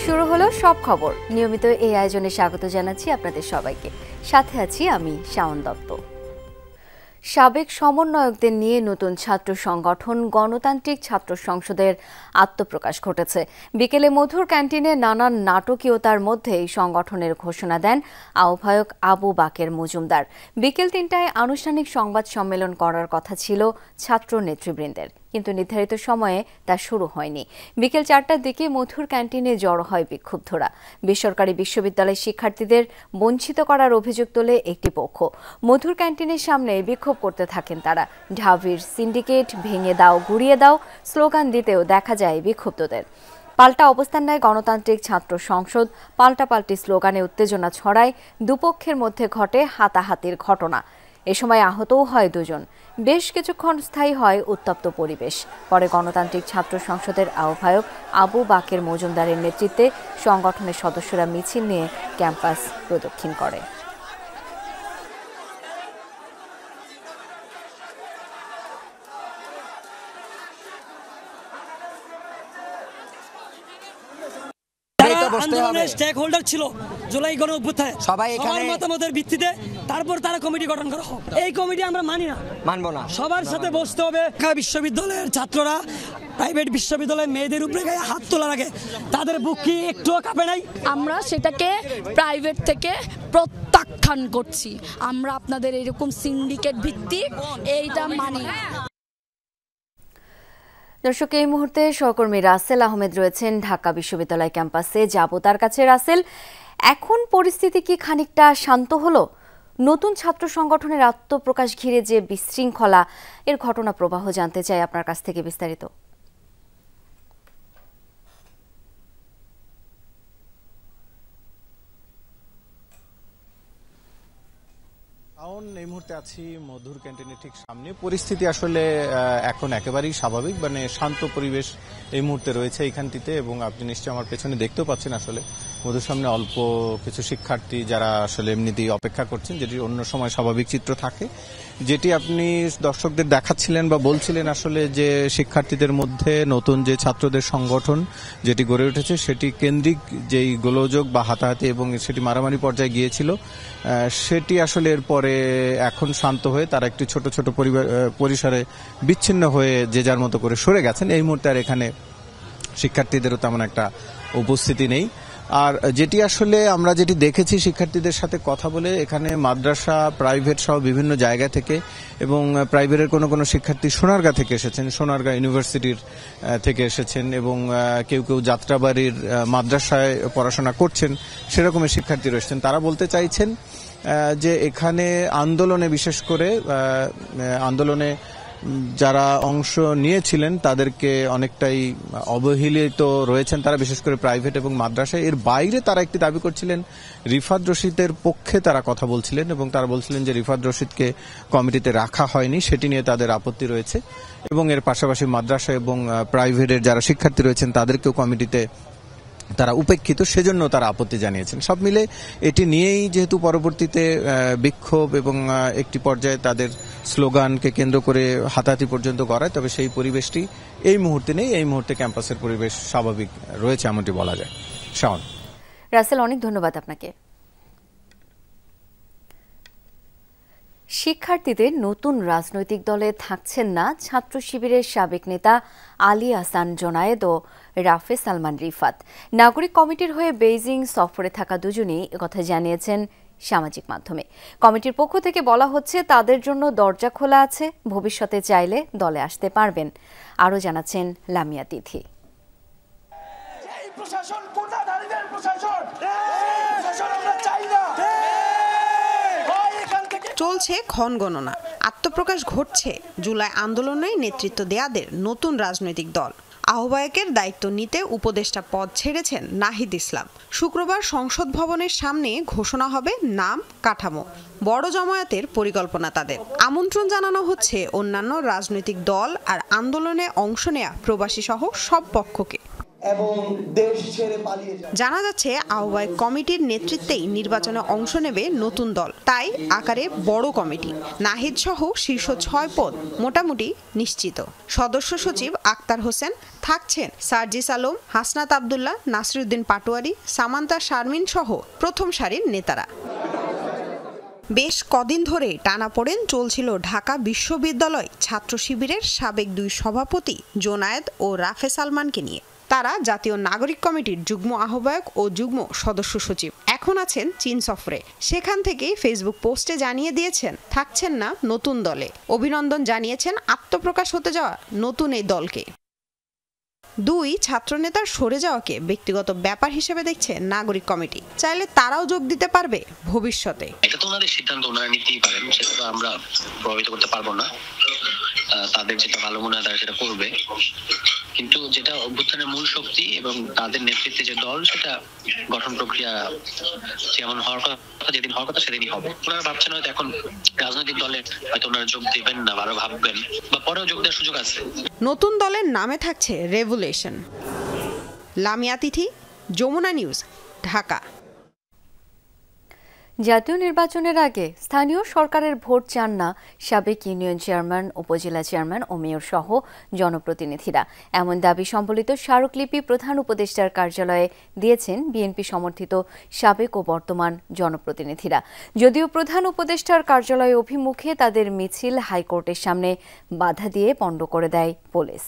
শুরু হলো সব খবর। নিয়মিত এই আয়োজনে স্বাগত জানাচ্ছি আপনাদের সবাইকে। সাথে আছি আমি শাওন দত্ত। সাবেক সমন্বয়কদের নিয়ে নতুন ছাত্র সংগঠন গণতান্ত্রিক ছাত্র সংসদের আত্মপ্রকাশ ঘটেছে। বিকেলে মধুর ক্যান্টিনে নানান নাটকীয়তার মধ্যে এই সংগঠনের ঘোষণা দেন আহ্বায়ক আবু বাকের মজুমদার। বিকেল ৩টায় আনুষ্ঠানিক সংবাদ সম্মেলন করার কথা ছিল ছাত্র নেতৃবৃন্দের, কিন্তু নির্ধারিত সময়ে তা শুরু হয়নি। বিকেল ৪টার দিকে মধুর ক্যান্টিনে জড়ো হয় বিক্ষুব্ধরা। বেসরকারি বিশ্ববিদ্যালয়ের শিক্ষার্থীদের বঞ্চিত করার অভিযোগ তোলে একটি পক্ষ। মধুর ক্যান্টিনের সামনে বিক্ষোভ করতে থাকেন তারা। ঢাবির সিন্ডিকেট ভেঙে দাও, গুড়িয়ে দাও স্লোগান দিতেও দেখা যায় বিক্ষুব্ধদের। পাল্টা অবস্থান নেয় গণতান্ত্রিক ছাত্র সংসদ। পাল্টাপাল্টি স্লোগানে উত্তেজনা ছড়ায়। দুপক্ষের মধ্যে ঘটে হাতাহাতির ঘটনা। এ সময় আহতও হয় দুজন। বেশ কিছুক্ষণ স্থায়ী হয় উত্তপ্ত পরিবেশ। পরে গণতান্ত্রিক ছাত্র সংসদের আহ্বায়ক আবু বাকের মজুমদারের নেতৃত্বে সংগঠনের সদস্যরা মিছিল নিয়ে ক্যাম্পাস প্রদক্ষিণ করে। আন্দোলনের স্টেক হোল্ডার ছিল জুলাই গণ অভ্যুত্থানে, সবাই এখানে মতামতের ভিত্তিতে তারপর তারা কমিটি গঠন করা হোক। এই কমিটি আমরা মানি না, মানবো না। সবার সাথে বসতে হবে। বিশ্ববিদ্যালয়ের ছাত্ররা প্রাইভেট বিশ্ববিদ্যালয়ের মেয়েদের উপরে গায়ে হাত তোলার আগে তাদের বুক কি একটুও কাঁপে নাই? আমরা সেটাকে প্রাইভেট থেকে প্রত্যাখ্যান করছি। আমরা আপনাদের এরকম সিন্ডিকেট ভিত্তিক এইটা মানি না। দর্শক, এই মুহূর্তে সহকর্মী রাসেল আহমেদ রয়েছেন ঢাকা বিশ্ববিদ্যালয় ক্যাম্পাসে। যাব তার কাছে। রাসেল, এখন পরিস্থিতি কি খানিকটা শান্ত হলো? নতুন ছাত্র সংগঠনের আত্মপ্রকাশ ঘিরে যে বিশৃঙ্খলা, এর ঘটনা প্রবাহ জানতে চাই আপনার কাছ থেকে বিস্তারিত। এই মুহূর্তে আছি মধুর ক্যান্টিনের ঠিক সামনে। পরিস্থিতি আসলে এখন একেবারেই স্বাভাবিক, মানে শান্ত পরিবেশ এই মুহূর্তে রয়েছে এইখানটিতে। এবং আপনি নিশ্চয়ই আমার পেছনে দেখতেও পাচ্ছেন আসলে মধুর সামনে অল্প কিছু শিক্ষার্থী যারা আসলে এমনিতেই অপেক্ষা করছেন, যেটি অন্য সময় স্বাভাবিক চিত্র থাকে। যেটি আপনি দর্শকদের দেখাচ্ছিলেন বা বলছিলেন আসলে যে শিক্ষার্থীদের মধ্যে নতুন যে ছাত্রদের সংগঠন যেটি গড়ে উঠেছে সেটি কেন্দ্রিক যেই গোলযোগ বা হাতাহাতি এবং সেটি মারামারি পর্যায়ে গিয়েছিল, সেটি আসলে এরপরে এখন শান্ত হয়ে তারা একটি ছোট ছোট পরিসরে বিচ্ছিন্ন হয়ে যে যার মতো করে সরে গেছেন। এই মুহূর্তে আর এখানে শিক্ষার্থীদেরও তেমন একটা উপস্থিতি নেই। আর যেটি আসলে আমরা যেটি দেখেছি শিক্ষার্থীদের সাথে কথা বলে, এখানে মাদ্রাসা, প্রাইভেট সহ বিভিন্ন জায়গা থেকে এবং প্রাইভেটের কোনো কোনো শিক্ষার্থী সোনারগাঁ থেকে এসেছেন, সোনারগাঁ ইউনিভার্সিটির থেকে এসেছেন এবং কেউ কেউ যাত্রাবাড়ির মাদ্রাসায় পড়াশোনা করছেন, সেরকমের শিক্ষার্থী রয়েছেন। তারা বলতে চাইছেন যে এখানে আন্দোলনে, বিশেষ করে আন্দোলনে যারা অংশ নিয়েছিলেন তাদেরকে অনেকটাই অবহেলিত রয়েছেন তারা, বিশেষ করে প্রাইভেট এবং মাদ্রাসায়। এর বাইরে তারা একটি দাবি করছিলেন, রিফাত রশিদের পক্ষে তারা কথা বলছিলেন এবং তারা বলছিলেন যে রিফাত রশিদকে কমিটিতে রাখা হয়নি, সেটি নিয়ে তাদের আপত্তি রয়েছে। এবং এর পাশাপাশি মাদ্রাসা এবং প্রাইভেটের যারা শিক্ষার্থী রয়েছেন তাদেরকেও কমিটিতে তারা উপেক্ষিত, সেজন্য তারা আপত্তি জানিয়েছেন। সব মিলে এটি নিয়েই যেহেতু পরবর্তীতে বিক্ষোভ এবং একটি পর্যায়ে তাদের স্লোগানকে কেন্দ্র করে হাতাহাতি পর্যন্ত গড়ায়, তবে সেই পরিবেশটি এই মুহূর্তে নেই। এই মুহূর্তে ক্যাম্পাসের পরিবেশ স্বাভাবিক রয়েছে এমনটি বলা যায়। শাওন। রাসেল, অনেক ধন্যবাদ আপনাকে। শিক্ষার্থীদের নতুন রাজনৈতিক দলে থাকছেন না ছাত্র শিবিরের সাবেক নেতা আলী আহসান জোনায়েদ ও রাফে সালমান রিফাত। নাগরিক কমিটির হয়ে বেইজিং সফরে থাকা দুজনই একথা জানিয়েছেন সামাজিক মাধ্যমে। কমিটির পক্ষ থেকে বলা হচ্ছে তাদের জন্য দরজা খোলা আছে, ভবিষ্যতে চাইলে দলে আসতে পারবেন। আরও জানাচ্ছেন লামিয়া তিথি। চলছে ক্ষণগণনা, আত্মপ্রকাশ ঘটছে জুলাই আন্দোলনে নেতৃত্ব দেয়াদের নতুন রাজনৈতিক দল। আহ্বায়কের দায়িত্ব নিতে উপদেষ্টা পদ ছেড়েছেন নাহিদ ইসলাম। শুক্রবার সংসদ ভবনের সামনে ঘোষণা হবে নাম, কাঠামো। বড় জমায়েতের পরিকল্পনা তাদের। আমন্ত্রণ জানানো হচ্ছে অন্যান্য রাজনৈতিক দল আর আন্দোলনে অংশ নেয়া প্রবাসী সহ সব পক্ষকে। এবং দেশ ছেড়ে পালিয়ে যায়। জানা যাচ্ছে আহ্বায়ক কমিটির নেতৃত্বেই নির্বাচনে অংশ নেবে নতুন দল, তাই আকারে বড় কমিটি। নাহিদ সহ শীর্ষ 6 পদ মোটামুটি নিশ্চিত। সদস্য সচিব আক্তার হোসেন থাকছেন সার্জিস আলম, হাসনাত আব্দুল্লাহ, নাসিরউদ্দিন পাটোয়ারি, সামান্তা শারমিন সহ প্রথম সারির নেতারা। বেশ কদিন ধরে টানাপোড়েন চলছিল ঢাকা বিশ্ববিদ্যালয় ছাত্র শিবিরের সাবেক 2 সভাপতি জোনায়েদ ও রাফে সালমানকে নিয়ে। তারা জাতীয় নাগরিক কমিটির যুগ্ম আহ্বায়ক ও যুগ্ম সদস্য সচিব, এখন আছেন চীন সফরে। সেখান থেকেই ফেসবুক পোস্টে জানিয়ে দিয়েছেন থাকছেন না নতুন দলে। অভিনন্দন জানিয়েছেন আত্মপ্রকাশ হতে যাওয়া নতুন এই দলকে। 2 ছাত্রনেতার সরে যাওয়াকে ব্যক্তিগত ব্যাপার হিসেবে দেখছে নাগরিক কমিটি, চাইলে তারাও যোগ দিতে পারবে ভবিষ্যতে। এটা তো ওনাদের সিদ্ধান্ত, ওনারা নিতেই পারেন, সেটা তো আমরা প্রভাবিত করতে পারবো না। তাদের যেটা ভালো মনে হয় তারা সেটা করবে, কিন্তু যেটা অভ্যুত্থানের মূল শক্তি এবং তাদের নেতৃত্বে যে দল, সেটা গঠন প্রক্রিয়া যেমন হওয়ার কথা, যেদিন হওয়ার কথা সেদিনই হবে। ওনারা ভাবছেন হয়তো এখন রাজনৈতিক দলে হয়তো ওনারা যোগ দেবেন না, আরো ভাববেন, বা পরেও যোগ দেওয়ার সুযোগ আছে। নতুন দলের নামে থাকছে রেভুলেশন। লামিয়া তিথি, যমুনা নিউজ, ঢাকা। জাতীয় নির্বাচনের আগে স্থানীয় সরকারের ভোট চান না সাবেক ইউনিয়ন চেয়ারম্যান, উপজেলা চেয়ারম্যান ও মেয়র সহ জনপ্রতিনিধিরা। এমন দাবি সম্বলিত স্মারকলিপি প্রধান উপদেষ্টার কার্যালয়ে দিয়েছেন বিএনপি সমর্থিত সাবেক ও বর্তমান জনপ্রতিনিধিরা। যদিও প্রধান উপদেষ্টার কার্যালয় অভিমুখে তাদের মিছিল হাইকোর্টের সামনে বাধা দিয়ে পণ্ড করে দেয় পুলিশ।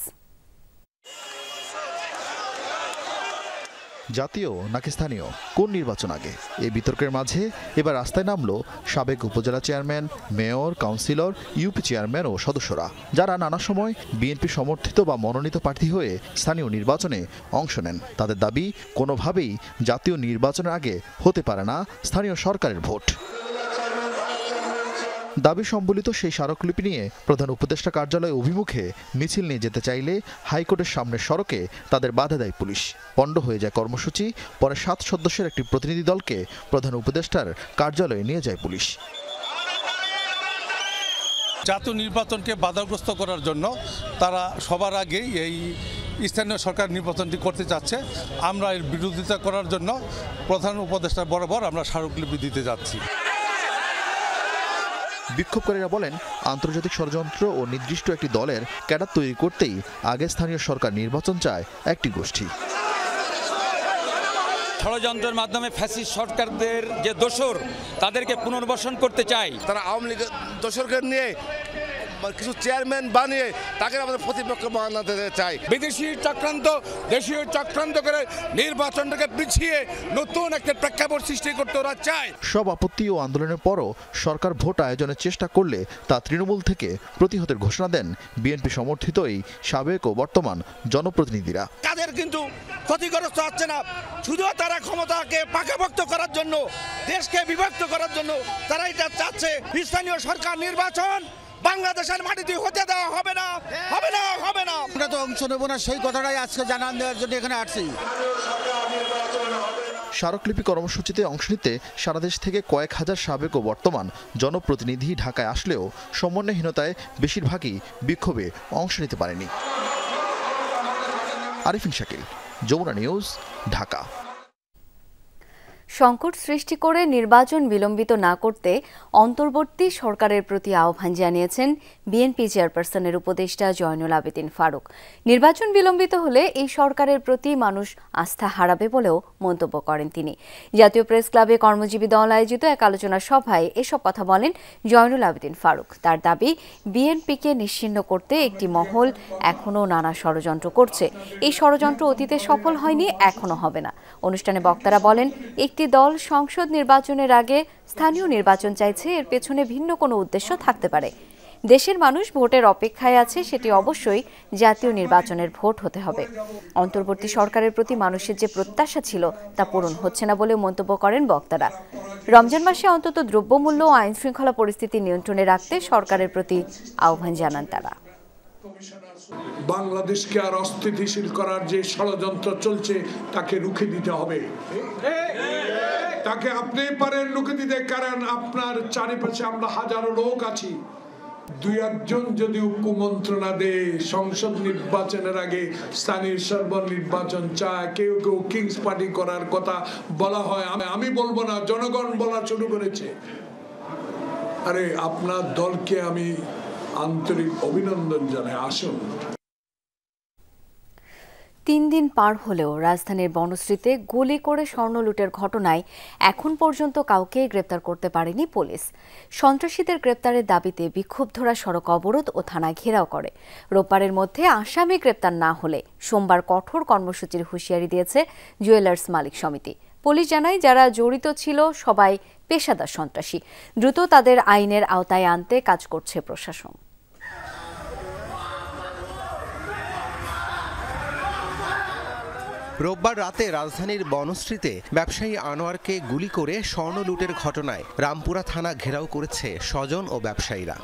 জাতীয় নাকি স্থানীয়, কোন নির্বাচন আগে? এই বিতর্কের মাঝে এবার রাস্তায় নামলো সাবেক উপজেলা chairman, mayor, councillor, UP chairman ও সদস্যরা, যারা নানা সময় বিএনপি সমর্থিত বা মনোনীত প্রার্থী হয়ে স্থানীয় নির্বাচনে অংশ নেন। তাদের দাবি, কোনোভাবেই জাতীয় নির্বাচনের আগে হতে পারে না স্থানীয় সরকারের ভোট। দাবি সম্বলিত সেই স্মারকলিপি নিয়ে প্রধান উপদেষ্টা কার্যালয় অভিমুখে মিছিল নিয়ে যেতে চাইলে হাইকোর্টের সামনের সড়কে তাদের বাধা দেয় পুলিশ। পণ্ড হয়ে যায় কর্মসূচি। পরে 7 সদস্যের একটি প্রতিনিধি দলকে প্রধান উপদেষ্টার কার্যালয়ে নিয়ে যায় পুলিশ। জাতীয় নির্বাচনকে বাধাগ্রস্ত করার জন্য তারা সবার আগেই এই স্থানীয় সরকার নির্বাচনটি করতে চাচ্ছে। আমরা এর বিরোধিতা করার জন্য প্রধান উপদেষ্টার বরাবর আমরা স্মারকলিপি দিতে যাচ্ছি। বিক্ষোভকারীরা বলেন, আন্তর্জাতিক ষড়যন্ত্র ও নির্দিষ্ট একটি দলের ক্যাডার তৈরি করতেই আগে স্থানীয় সরকার নির্বাচন চায় একটি গোষ্ঠী। ষড়যন্ত্রের মাধ্যমে ফ্যাসিস্ট সরকারদের যে দোসর, তাদেরকে পুনর্বাসন করতে চাই। তারা আওয়ামী লীগের দোসরকে নিয়ে কিছু চেয়ারম্যান বানিয়ে তাকে আমাদের প্রতিপক্ষ বানাতে চাই। বিদেশি চক্রান্ত দেশীয় চক্রান্ত করে নির্বাচনটাকে পিছিয়ে নতুন একটা প্রেক্ষাপট সৃষ্টি করতে ওরা চায়। সব আপত্তি ও আন্দোলনের পরও সরকার ভোট আয়োজনের চেষ্টা করলে তা তৃণমূল থেকে প্রতিহতের ঘোষণা দেন বিএনপি সমর্থিত এই সাবেক ও বর্তমান জনপ্রতিনিধিরা। তাদের কিন্তু ক্ষতিগ্রস্ত হচ্ছে না, শুধু তারা ক্ষমতাকে পাকাপোক্ত করার জন্য, দেশকে বিভক্ত করার জন্য তারা এটা চাচ্ছে। স্থানীয় সরকার নির্বাচন বাংলাদেশের মাটিতে হতে দেওয়া হবে না, হবে না, হবে না। আমরা তো অংশ নেব না, সেই কথাটাই আজকে জানান দেওয়ার জন্য এখানে আসছি। স্মারকলিপি কর্মসূচিতে অংশ নিতে সারা দেশ থেকে কয়েক হাজার সাবেক ও বর্তমান জনপ্রতিনিধি ঢাকায় আসলেও সমন্বয়হীনতায় বেশিরভাগই বিক্ষোভে অংশ নিতে পারেনি। আরিফিন শাকিল, যমুনা নিউজ, ঢাকা। সংকট সৃষ্টি করে নির্বাচন বিলম্বিত না করতে অন্তর্বর্তী সরকারের প্রতি আহ্বান জানিয়েছেন বিএনপি চেয়ারপারসনের উপদেষ্টা জয়নুল আবেদিন ফারুক। নির্বাচন বিলম্বিত হলে এই সরকারের প্রতি মানুষ আস্থা হারাবে বলেও মন্তব্য করেন তিনি। জাতীয় প্রেস ক্লাবে কর্মজীবী দল আয়োজিত এক আলোচনা সভায় এসব কথা বলেন জয়নুল আবেদিন ফারুক। তার দাবি, বিএনপিকে নিশ্চিহ্ন করতে একটি মহল এখনও নানা ষড়যন্ত্র করছে। এই ষড়যন্ত্র অতীতে সফল হয়নি, এখনও হবে না। অনুষ্ঠানে বক্তারা বলেন, একটি দল সংসদ নির্বাচনের আগে স্থানীয় নির্বাচন চাইছে, এর পেছনে ভিন্ন কোনো উদ্দেশ্য থাকতে পারে। দেশের মানুষ ভোটের অপেক্ষায় আছে, সেটি অবশ্যই জাতীয় নির্বাচনের ভোট হতে হবে। অন্তর্বর্তী সরকারের প্রতি মানুষের যে প্রত্যাশা ছিল তা পূরণ হচ্ছে না বলে মন্তব্য করেন বক্তারা। রমজান মাসে অন্তত দ্রব্যমূল্য ও আইন শৃঙ্খলা পরিস্থিতি নিয়ন্ত্রণে রাখতে সরকারের প্রতি আহ্বান জানান তারা। বাংলাদেশকে আর অস্থিতিশীল করার যে ষড়যন্ত্র চলছে তাকে রুখে দিতে হবে। তাকে আপনি পারেন রুখে দিতে, কারণ আপনার চারিপাশে আমরা হাজারো লোক আছি 2-1 যদি উপমন্ত্রণা দেয় সংসদ নির্বাচনের আগে স্থানীয় সরকার নির্বাচন চায়, কেউ কেউ কিংস পার্টি করার কথা বলা হয়, আমি বলবো না, জনগণ বলা শুরু করেছে। আরে আপনার দলকে আমি আন্তরিক অভিনন্দন জানাই, আসুন। 3 দিন পার হলেও রাজধানীর বনশ্রীতে গুলি করে স্বর্ণ লুটের ঘটনায় এখন পর্যন্ত কাউকে গ্রেপ্তার করতে পারেনি পুলিশ। সন্ত্রাসীদের গ্রেপ্তারের দাবিতে বিক্ষুব্ধরা সড়ক অবরোধ ও থানায় ঘেরাও করে। রোববারের মধ্যে আসামি গ্রেপ্তার না হলে সোমবার কঠোর কর্মসূচির হুঁশিয়ারি দিয়েছে জুয়েলার্স মালিক সমিতি। পুলিশ জানায়, যারা জড়িত ছিল সবাই পেশাদার সন্ত্রাসী, দ্রুত তাদের আইনের আওতায় আনতে কাজ করছে প্রশাসন। রোববার রাতে রাজধানীর বনশ্রীতে ব্যবসায়ী আনোয়ারকে গুলি করে স্বর্ণ লুটের ঘটনায় রামপুরা থানা ঘেরাও করেছে স্বজন ও ব্যবসায়ীরা।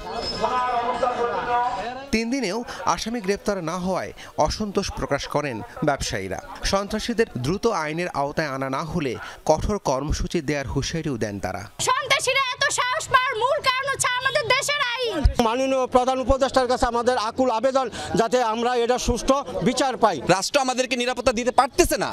3 দিনেও আসামি গ্রেপ্তার না হওয়ায় অসন্তোষ প্রকাশ করেন ব্যবসায়ীরা। সন্ত্রাসীদের দ্রুত আইনের আওতায় আনা না হলে কঠোর কর্মসূচি দেওয়ার হুঁশিয়ারিও দেন তারা। সন্ত্রাসীরা এত সাহস পাওয়ার মূল কারণ হচ্ছে আমাদের দেশের আইন। মাননীয় প্রধান উপদেষ্টার কাছে আমাদের আকুল আবেদন, যাতে আমরা এটা সুষ্ঠু বিচার পাই। রাষ্ট্র আমাদেরকে নিরাপত্তা দিতে পারতেছে না।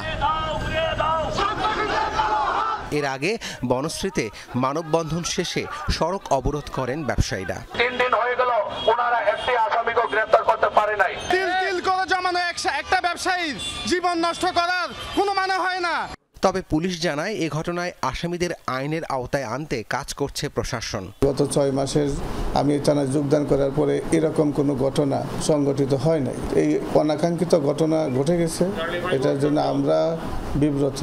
এর আগে বনশ্রীতে মানববন্ধন শেষে সড়ক অবরোধ করেন ব্যবসায়ীরা। 3 দিন হয়ে গেল, ওনারা একটি আসামিকে গ্রেফতার করতে পারে নাই। তিল করে জমানো একটা ব্যবসায়ীর জীবন নষ্ট করার কোনো মানে হয় না। তবে পুলিশ জানায়, এ ঘটনায় আসামিদের আইনের আওতায় আনতে কাজ করছে প্রশাসন। গত 6 মাসের আমি থানায় যোগদান করার পরে এরকম কোনো ঘটনা সংঘটিত হয় নাই। এই অনাকাঙ্ক্ষিত ঘটনা ঘটে গেছে, এটার জন্য আমরা বিব্রত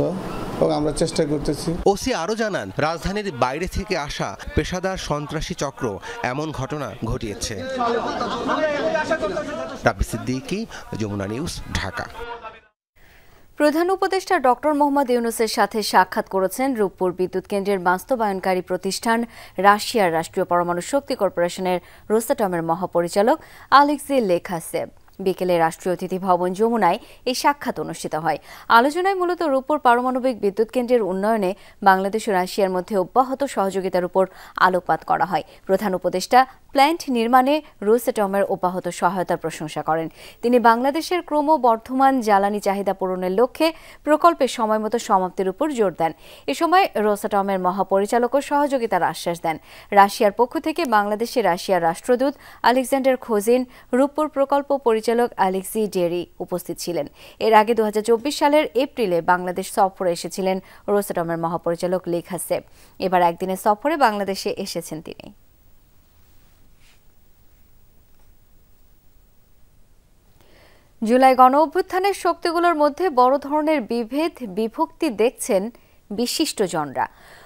এবং আমরা চেষ্টা করতেছি। ওসি আরও জানান, রাজধানীর বাইরে থেকে আসা পেশাদার সন্ত্রাসী চক্র এমন ঘটনা ঘটিয়েছে। রাব্বি সিদ্দিকী, যমুনা নিউজ, ঢাকা। প্রধান উপদেষ্টা ডক্টর মোহাম্মদ ইউনূসের সাথে সাক্ষাৎ করেছেন রূপপুর বিদ্যুৎ কেন্দ্রের বাস্তবায়নকারী প্রতিষ্ঠান রাশিয়ার রাষ্ট্রীয় পরমাণু শক্তি কর্পোরেশনের রোসাটমের মহাপরিচালক আলেক্সি লেখাসেভ। বিকেলে রাষ্ট্রীয় অতিথি ভবন যমুনায় এই সাক্ষাৎ অনুষ্ঠিত হয়। আলোচনায় মূলত রূপপুর পারমাণবিক বিদ্যুৎ কেন্দ্রের উন্নয়নে বাংলাদেশ ও রাশিয়ার মধ্যে অব্যাহত সহযোগিতার উপর আলোকপাত করা হয়। প্রধান উপদেষ্টা প্ল্যান্ট নির্মাণে রোসাটমের অব্যাহত সহায়তার প্রশংসা করেন। তিনি বাংলাদেশের ক্রমবর্ধমান জ্বালানি চাহিদা পূরণের লক্ষ্যে প্রকল্পের সময়মতো সমাপ্তির উপর জোর দেন। এ সময় রোসাটমের মহাপরিচালকও সহযোগিতার আশ্বাস দেন। রাশিয়ার পক্ষ থেকে বাংলাদেশে রাশিয়ার রাষ্ট্রদূত আলেকজান্ডার খোজিন, রূপপুর প্রকল্প পরিচালক আলেক্সি ডেরি উপস্থিত ছিলেন। এর আগে 2024 সালের এপ্রিলে বাংলাদেশ সফরে এসেছিলেন রোসাটমের মহাপরিচালক লেখাসেভ। এবার একদিনের সফরে বাংলাদেশে এসেছেন তিনি। জুলাই গণ অভ্যুত্থানের শক্তিগুলোর মধ্যে বড় ধরনের বিভেদ বিভক্তি দেখছেন বিশিষ্টজনরা।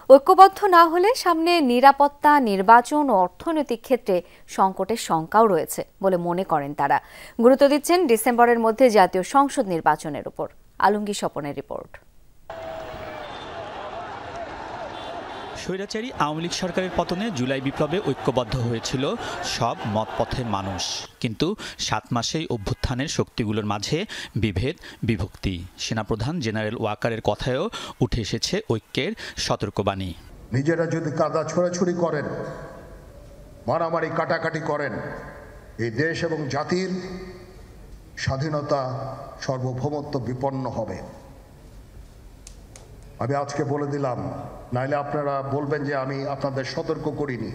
ঐক্যবদ্ধ না হলে সামনে নিরাপত্তা, নির্বাচন ও অর্থনৈতিক ক্ষেত্রে সংকটের শঙ্কাও রয়েছে বলে মনে করেন তারা। গুরুত্ব দিচ্ছেন ডিসেম্বরের মধ্যে জাতীয় সংসদ নির্বাচনের উপর। আলমগীর স্বপনের রিপোর্ট। স্বৈরাচারী আওয়ামী লীগ সরকারের পতনে জুলাই বিপ্লবে ঐক্যবদ্ধ হয়েছিল সব মতপথের মানুষ, কিন্তু 7 মাসেই অভ্যুত্থানের শক্তিগুলোর মাঝে বিভেদ বিভক্তি। সেনাপ্রধান জেনারেল ওয়াকারের কথায়ও উঠে এসেছে ঐক্যের সতর্কবাণী। নিজেরা যদি কাদা ছোড়াছুড়ি করেন, মারামারি কাটাকাটি করেন, এই দেশ এবং জাতির স্বাধীনতা সার্বভৌমত্ব বিপন্ন হবে। আমি আজকে বলে দিলাম, নাইলে আপনারা বলবেন যে আমি আপনাদের সতর্ক করিনি।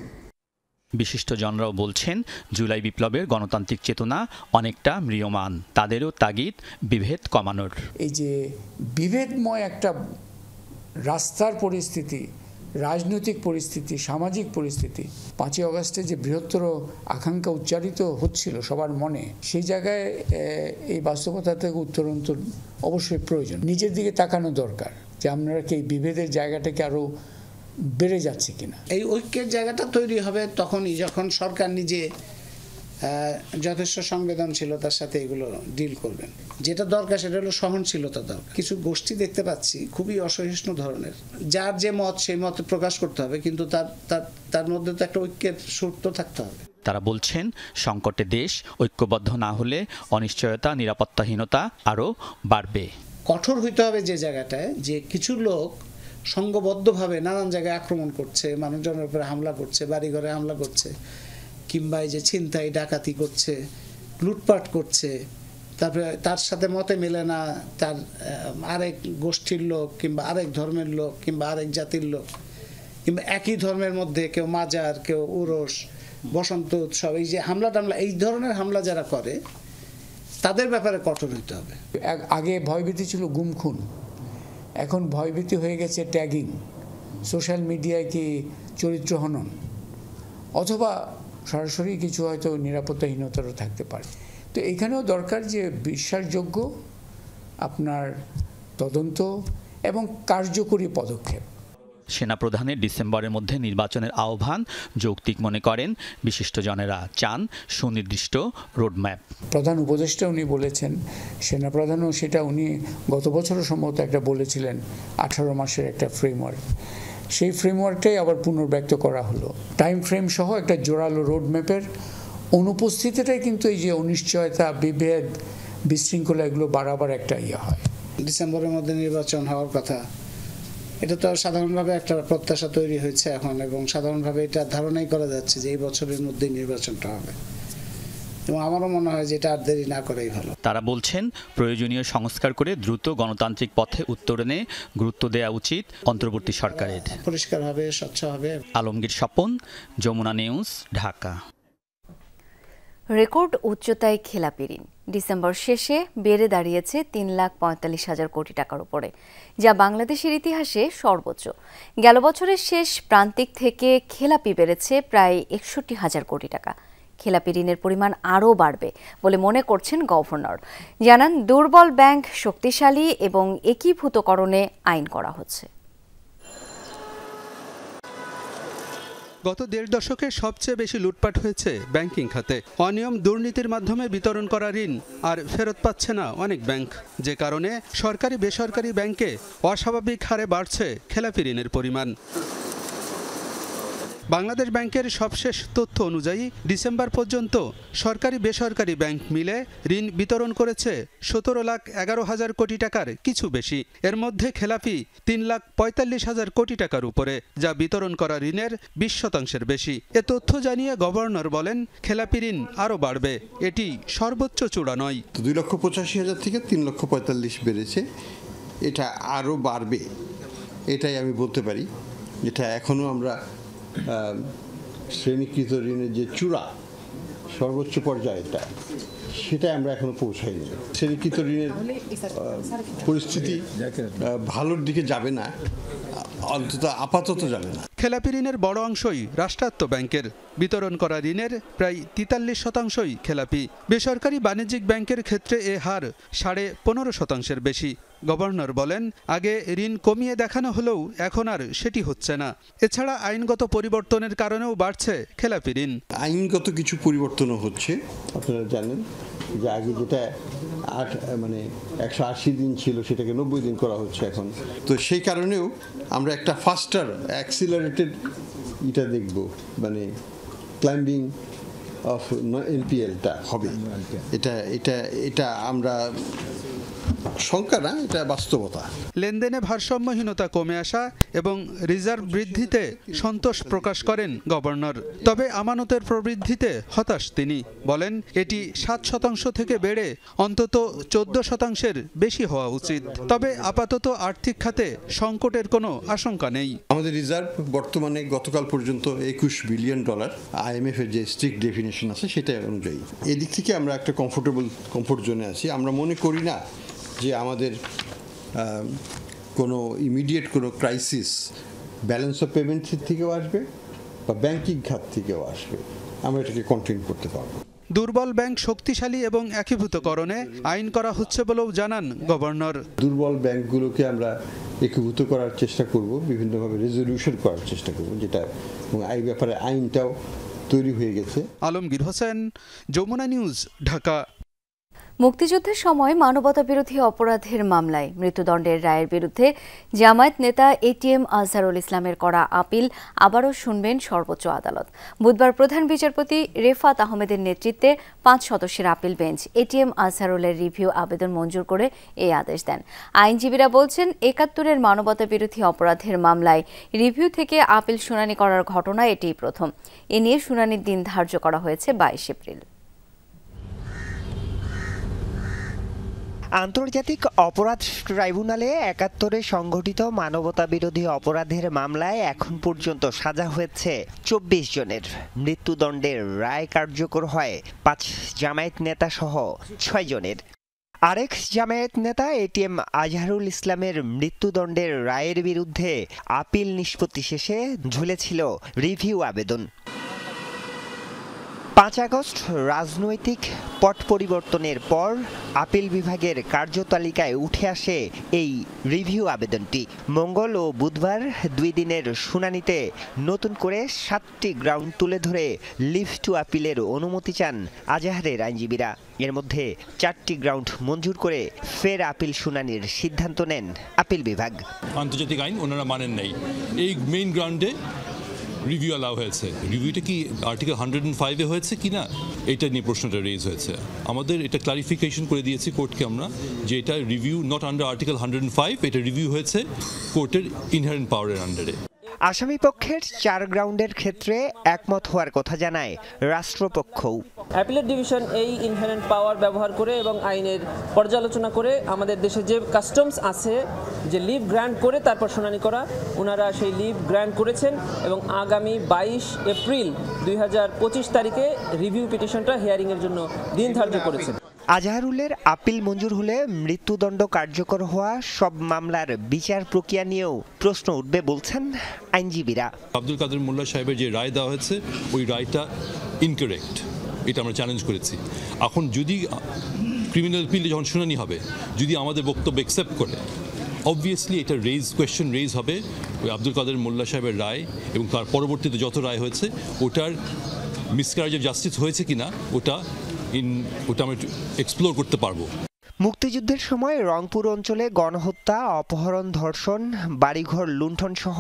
বিশিষ্টজনরাও বলছেন, জুলাই বিপ্লবের গণতান্ত্রিক চেতনা অনেকটা ম্রিয়মাণ, তাদেরও তাগিদ বিভেদ কমানোর। এই যে বিভেদময় একটা রাস্তার পরিস্থিতি, রাজনৈতিক পরিস্থিতি, সামাজিক পরিস্থিতি, 5ই আগস্টে যে বৃহত্তর আকাঙ্ক্ষা উচ্চারিত হচ্ছিল সবার মনে, সেই জায়গায় এই বাস্তবতা থেকে উত্তরণ তো অবশ্যই প্রয়োজন। নিজের দিকে তাকানো দরকার যে আমরা কি এই বিভেদের জায়গাটাকে আরও বেড়ে যাচ্ছে কিনা। এই ঐক্যের জায়গাটা তৈরি হবে তখনই যখন সরকার নিজে যথেষ্ট সংবেদনশীলতার সাথে এগুলো ডিল করবেন। যেটা দরকার সেটা হলো সহনশীলতা দরকার। কিছু গোষ্ঠী দেখতে পাচ্ছি খুবই অসহিষ্ণু ধরনের, যার যে মত সেই মত প্রকাশ করতে হবে, কিন্তু তার মধ্যে তো একটা ঐক্যের সুর তো থাকতে হবে। তারা বলছেন, সংকটে দেশ ঐক্যবদ্ধ না হলে অনিশ্চয়তা, নিরাপত্তাহীনতা আরও বাড়বে। কঠোর হইতে হবে যে জায়গাটায়, যে কিছু লোক সংঘবদ্ধভাবে নানান জায়গায় আক্রমণ করছে, মানুষজনের উপরে হামলা করছে, বাড়িঘরে হামলা করছে, কিংবা এই যে ছিনতাই ডাকাতি করছে, লুটপাট করছে, তারপরে তার সাথে মতে মেলে না তার আরেক গোষ্ঠীর লোক কিংবা আরেক ধর্মের লোক কিংবা আরেক জাতির লোক, কিংবা একই ধর্মের মধ্যে কেউ মাজার, কেউ উরস, বসন্ত উৎসব, এই যে হামলা টামলা, এই ধরনের হামলা যারা করে তাদের ব্যাপারে কঠোর হতে হবে। আগে ভয়ভীতি ছিল গুম খুন, এখন ভয়ভীতি হয়ে গেছে ট্যাগিং, সোশ্যাল মিডিয়ায় কি চরিত্র হনন, অথবা সরাসরি কিছু হয়তো নিরাপত্তাহীনতারও থাকতে পারে। তো এখানেও দরকার যে বিশ্বাসযোগ্য আপনার তদন্ত এবং কার্যকরী পদক্ষেপ। সেনাপ্রধানের ডিসেম্বরের মধ্যে নির্বাচনের আহ্বান যৌক্তিক মনে করেন বিশিষ্টজনেরা, চান সুনির্দিষ্ট রোডম্যাপ। প্রধান উপদেষ্টা উনি বলেছেন, সেনাপ্রধানও সেটা উনি গত বছরও সম্ভবত একটা বলেছিলেন, 18 মাসের একটা ফ্রেমওয়ার্ক। সেই ফ্রেমওয়ার্কটাই আবার পুনর্ব্যক্ত করা হলো, টাইম ফ্রেম সহ একটা জোরালো রোডম্যাপের অনুপস্থিতিটাই কিন্তু এই যে অনিশ্চয়তা, বিভেদ, বিশৃঙ্খলা, এগুলো বারবার একটা হয়। ডিসেম্বরের মধ্যে নির্বাচন হওয়ার কথা, এটা তো সাধারণভাবে একটা প্রত্যাশা তৈরি হয়েছে এখন, এবং সাধারণভাবে এটা ধারণাই করা যাচ্ছে যে এই বছরের মধ্যেই নির্বাচনটা হবে, এবং আমারও মনে হয় যে এটা আর দেরি না করেই ভালো। তারা বলছেন, প্রয়োজনীয় সংস্কার করে দ্রুত গণতান্ত্রিক পথে উত্তরণে গুরুত্ব দেওয়া উচিত অন্তর্বর্তী সরকারের। পরিষ্কার হবে, স্বচ্ছ হবে। আলমগীর স্বপন, যমুনা নিউজ, ঢাকা। রেকর্ড উচ্চতায় খেলাপি ঋণ ডিসেম্বর শেষে বেড়ে দাঁড়িয়েছে 3,45,000 কোটি টাকার উপরে, যা বাংলাদেশের ইতিহাসে সর্বোচ্চ। গেল বছরের শেষ প্রান্তিক থেকে খেলাপি বেড়েছে প্রায় 61,000 কোটি টাকা। খেলাপি ঋণের পরিমাণ আরও বাড়বে বলে মনে করছেন গভর্নর। জানান, দুর্বল ব্যাংক শক্তিশালী এবং একীভূতকরণে আইন করা হচ্ছে। গত 1.5 দশকে সবচেয়ে বেশি লুটপাট হয়েছে ব্যাংকিং খাতে। অনিয়ম, দুর্নীতির মাধ্যমে বিতরণ করা ঋণ আর ফেরত পাচ্ছে না অনেক ব্যাংক, যে কারণে সরকারি বেসরকারি ব্যাংকে অস্বাভাবিক হারে বাড়ছে খেলাপি ঋণের পরিমাণ। বাংলাদেশ ব্যাংকের সবশেষ তথ্য অনুযায়ী ডিসেম্বর পর্যন্ত সরকারি বেসরকারি ব্যাংক মিলে ঋণ বিতরণ করেছে 17,11,000 কোটি টাকার কিছু বেশি। এর মধ্যে খেলাপি 3,45,000 কোটি টাকার উপরে, যা বিতরণ করা ঋণের 20% বেশি। এ তথ্য জানিয়ে গভর্নর বলেন, খেলাপি ঋণ আরও বাড়বে, এটি সর্বোচ্চ চূড়া নয়। 2,85,000 থেকে 3,45,000 বেড়েছে, এটা আরও বাড়বে এটাই আমি বলতে পারি। এটা এখনও আমরা শ্রেণীকৃত ঋণের যে চূড়া সর্বোচ্চ পর্যায়টা, সেটা আমরা এখনো পৌঁছাইনি। শ্রেণীকৃত ঋণের পরিস্থিতি ভালোর দিকে যাবে না, অন্তত আপাতত যাবে না। খেলাপি ঋণের বড় অংশই রাষ্ট্রায়ত্ত ব্যাংকের। বিতরণ করা ঋণের প্রায় 43% খেলাপি। বেসরকারি বাণিজ্যিক ব্যাংকের ক্ষেত্রে এ হার 15.5% বেশি। গভর্নর বলেন, আগে ঋণ কমিয়ে দেখানো হলেও এখন আর সেটি হচ্ছে না। এছাড়া আইনগত পরিবর্তনের কারণেও বাড়ছে খেলাপি ঋণ। আইনগত কিছু পরিবর্তনও হচ্ছে। আপনারা জানেন যে আগে যেটা 180 দিন ছিল, সেটাকে 90 দিন করা হচ্ছে এখন। তো সেই কারণেও আমরা একটা ফাস্টার অ্যাক্সিলারেটেড এটা দেখব, ক্লাইম্বিং অফ এনপিএলটা হবে। এটা আমরা সংখ্যা না, এটা বাস্তবতা। লেনদেনে ভারসাম্যহীনতা কমে আসা এবং রিজার্ভ বৃদ্ধিতে সন্তোষ প্রকাশ করেন গভর্নর। তবে আমানতের প্রবৃদ্ধিতে হতাশ তিনি। বলেন, এটি 7% থেকে বেড়ে অন্তত 14% বেশি হওয়া উচিত। তবে আপাতত আর্থিক খাতে সংকটের কোনো আশঙ্কা নেই। আমাদের রিজার্ভ বর্তমানে গতকাল পর্যন্ত $21 বিলিয়ন, IMF এর যে স্ট্রিক্ট ডেফিনেশন আছে সেটা অনুযায়ী। এদিক থেকে আমরা একটা কমফোর্ট জোনে আছি। আমরা মনে করি না যে আমাদের কোনো ইমিডিয়েট কোনো ক্রাইসিস ব্যালেন্স অফ পেমেন্টের থেকেও আসবে বা ব্যাংকিং খাত থেকেও আসবে। আমরা এটাকে কন্টেইন করতে পারবো। দুর্বল ব্যাংক শক্তিশালী এবং একীভূতকরণে আইন করা হচ্ছে বলেও জানান গভর্নর। দুর্বল ব্যাংকগুলোকে আমরা একীভূত করার চেষ্টা করব, বিভিন্নভাবে রেজলিউশন করার চেষ্টা করব, যেটা এবং এই ব্যাপারে আইনটাও তৈরি হয়ে গেছে। আলমগীর হোসেন, যমুনা নিউজ, ঢাকা। মুক্তিযুদ্ধের সময় মানবতাবিরোধী অপরাধের মামলায় মৃত্যুদণ্ডের রায়ের বিরুদ্ধে জামায়াত নেতা এটিএম আজহারুল ইসলামের করা আপিল আবারও শুনবেন সর্বোচ্চ আদালত। বুধবার প্রধান বিচারপতি রেফাত আহমেদের নেতৃত্বে 5 সদস্যের আপিল বেঞ্চ এটিএম আজহারুলের রিভিউ আবেদন মঞ্জুর করে এই আদেশ দেন। আইনজীবীরা বলছেন, ৭১-এর মানবতাবিরোধী অপরাধের মামলায় রিভিউ থেকে আপিল শুনানি করার ঘটনা এটিই প্রথম। এ নিয়ে শুনানির দিন ধার্য করা হয়েছে 22 এপ্রিল। আন্তর্জাতিক অপরাধ ট্রাইব্যুনালে ৭১-এ সংঘটিত মানবতাবিরোধী অপরাধের মামলায় এখন পর্যন্ত সাজা হয়েছে ২৪ জনের। মৃত্যুদণ্ডের রায় কার্যকর হয় ৫ জামায়াত নেতা সহ ৬ জনের। আরেক জামায়াত নেতা এটিএম আজহারুল ইসলামের মৃত্যুদণ্ডের রায়ের বিরুদ্ধে আপিল নিষ্পত্তি শেষে ঝুলেছিল রিভিউ আবেদন। ৫ আগস্ট রাজনৈতিক পট পরিবর্তনের পর আপিল বিভাগের কার্যতালিকায় উঠে আসে এই রিভিউ আবেদনটি। মঙ্গল ও বুধবার 2 দিনের শুনানিতে নতুন করে 7টি গ্রাউন্ড তুলে ধরে লিভ টু আপিলের অনুমতি চান আজহারের আইনজীবীরা। এর মধ্যে 4টি গ্রাউন্ড মঞ্জুর করে ফের আপিল শুনানির সিদ্ধান্ত নেন আপিল বিভাগ। আন্তর্জাতিক আইন ওনারা মানেন নাই, এই মেইন গ্রাউন্ডে রিভিউ অ্যালাউ হয়েছে। রিভিউটা কি আর্টিকেল 105-এ হয়েছে কিনা এটা নিয়ে প্রশ্নটা রেজ হয়েছে। আমাদের এটা ক্লারিফিকেশন করে দিয়েছি কোর্টকে আমরা, যে এটা রিভিউ নট আন্ডার আর্টিকেল 105, এটা রিভিউ হয়েছে কোর্টের ইনহেরেন্ট পাওয়ারের আন্ডারে। আসামি পক্ষের 4 গ্রাউন্ডের ক্ষেত্রে একমত হওয়ার কথা জানায় রাষ্ট্রপক্ষও। অ্যাপিলেট ডিভিশন এই ইনহেরেন্ট পাওয়ার ব্যবহার করে এবং আইনের পর্যালোচনা করে আমাদের দেশে যে কাস্টমস আছে যে লিভ গ্র্যান্ট করে তারপর শুনানি করা, ওনারা সেই লিভ গ্র্যান্ট করেছেন এবং আগামী 22 এপ্রিল 2025 তারিখে রিভিউ পিটিশনটা হিয়ারিংয়ের জন্য দিন ধার্য করেছেন। আজহারুলের আপিল মঞ্জুর হলে মৃত্যুদণ্ড কার্যকর হওয়া সব মামলার বিচার প্রক্রিয়া নিয়েও প্রশ্ন উঠবে বলছেন আইনজীবীরা। আব্দুল কাদের মোল্লা সাহেবের যে রায় দেওয়া হয়েছে ওই রায়টা ইনকারেক্ট, এটা আমরা চ্যালেঞ্জ করেছি। এখন যদি ক্রিমিনাল পিলে যখন শুনানি হবে, যদি আমাদের বক্তব্য অ্যাকসেপ্ট করে, অবভিয়াসলি এটা কোয়েশ্চেন রেজ হবে ওই আব্দুল কাদের মোল্লা সাহেবের রায় এবং তার পরবর্তীতে যত রায় হয়েছে ওটার মিসক্যারেজ অফ জাস্টিস হয়েছে কিনা ওটা আমরা এক্সপ্লোর করতে পারবো। মুক্তিযুদ্ধের সময় রংপুর অঞ্চলে গণহত্যা, অপহরণ, ধর্ষণ, বাড়িঘর লুণ্ঠন সহ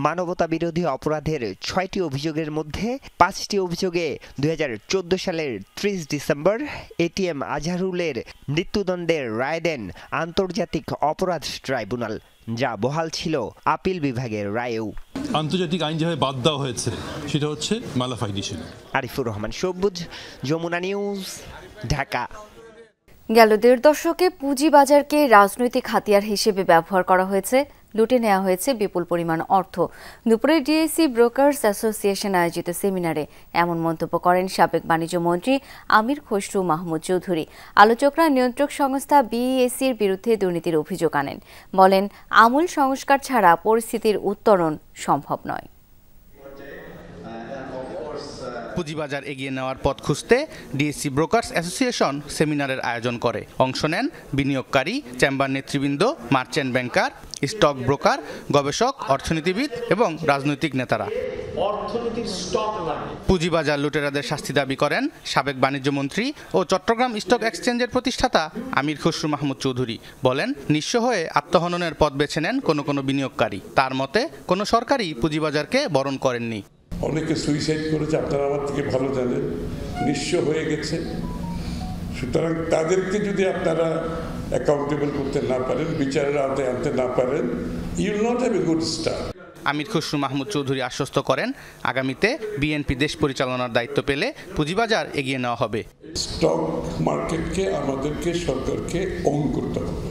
মানবতাবিরোধী অপরাধের 6টি অভিযোগের মধ্যে 5টি অভিযোগে 2014 সালের 30 ডিসেম্বর এটিএম আজহারুলের মৃত্যুদণ্ডের রায় দেন আন্তর্জাতিক অপরাধ ট্রাইব্যুনাল, যা বহাল ছিল আপিল বিভাগের রায়েও। আন্তর্জাতিক আইন যেভাবে বাদ দেওয়া হয়েছে সেটা হচ্ছে মালাফাইডিশন। আরিফুর রহমান সবুজ, যমুনা নিউজ, ঢাকা। গেল 1.5 দশকে পুঁজিবাজারকে রাজনৈতিক হাতিয়ার হিসেবে ব্যবহার করা হয়েছে, লুটে নেওয়া হয়েছে বিপুল পরিমাণ অর্থ। দুপুরে ডিএসি ব্রোকার্স অ্যাসোসিয়েশন আয়োজিত সেমিনারে এমন মন্তব্য করেন সাবেক বাণিজ্য মন্ত্রী আমির খসরু মাহমুদ চৌধুরী। আলোচকরা নিয়ন্ত্রক সংস্থা বিএসির বিরুদ্ধে দুর্নীতির অভিযোগ আনেন, বলেন আমূল সংস্কার ছাড়া পরিস্থিতির উত্তরণ সম্ভব নয়। পুঁজিবাজার এগিয়ে নেওয়ার পথ খুঁজতে ডিএসসি ব্রোকার্স অ্যাসোসিয়েশন সেমিনারের আয়োজন করে। অংশ নেন বিনিয়োগকারী, চেম্বার নেতৃবৃন্দ, মার্চেন্ট ব্যাংকার, স্টক ব্রোকার, গবেষক, অর্থনীতিবিদ এবং রাজনৈতিক নেতারা। পুঁজিবাজার লুটেরাদের শাস্তি দাবি করেন সাবেক বাণিজ্য মন্ত্রী ও চট্টগ্রাম স্টক এক্সচেঞ্জের প্রতিষ্ঠাতা আমির খসরু মাহমুদ চৌধুরী। বলেন, নিঃস্ব হয়ে আত্মহননের পথ বেছে নেন কোনো বিনিয়োগকারী। তার মতে কোনো সরকারই পুঁজিবাজারকে বরণ করেননি। অনেকে সুইসাইড করেছে, আপনারা আমার থেকে ভালো জানেন, নিঃস্ব হয়ে গেছে। সুতরাং তাদেরকে যদি আপনারা অ্যাকাউন্টেবল করতে না পারেন, বিচারের আওতায় আনতে না পারেন, you will not have a good start. Amir Khasru Mahmud Chowdhury আশ্বস্ত করেন, আগামীতে বিএনপি দেশ পরিচালনার দায়িত্ব পেলে পুঁজিবাজার এগিয়ে নেওয়া হবে। স্টক মার্কেটকে আমাদেরকে, সরকারকে অন করতে হবে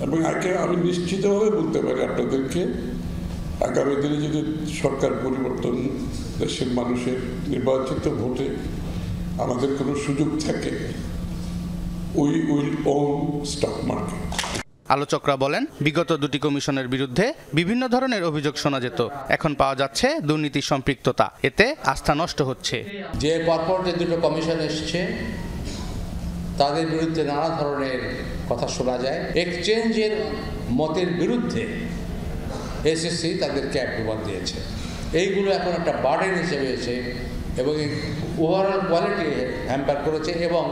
এবং আমি নিশ্চিতভাবে বলতে পারি আপনাদেরকে, আগামী দিনে যদি সরকার পরিবর্তন, দেশের মানুষের নির্বাচিত ভোটে আমাদের কোনো সুযোগ থাকে, we will own stock market. আলোচকরা বলেন, বিগত 2টি কমিশনের বিরুদ্ধে বিভিন্ন ধরনের অভিযোগ শোনা যেত, এখন পাওয়া যাচ্ছে দুর্নীতি সম্পৃক্ততা। এতে আস্থা নষ্ট হচ্ছে। যে পরপর যে 2টো কমিশন এসছে তাদের বিরুদ্ধে নানা ধরনের কথা শোনা যায়। এক্সচেঞ্জের মতের বিরুদ্ধে এসএসসি তাদেরকে অ্যাপ্রুভাল দিয়েছে। এইগুলো এখন একটা বার্ডেন হিসেবে এসে এবং ওভারঅল কোয়ালিটি হ্যাম্পার করেছে এবং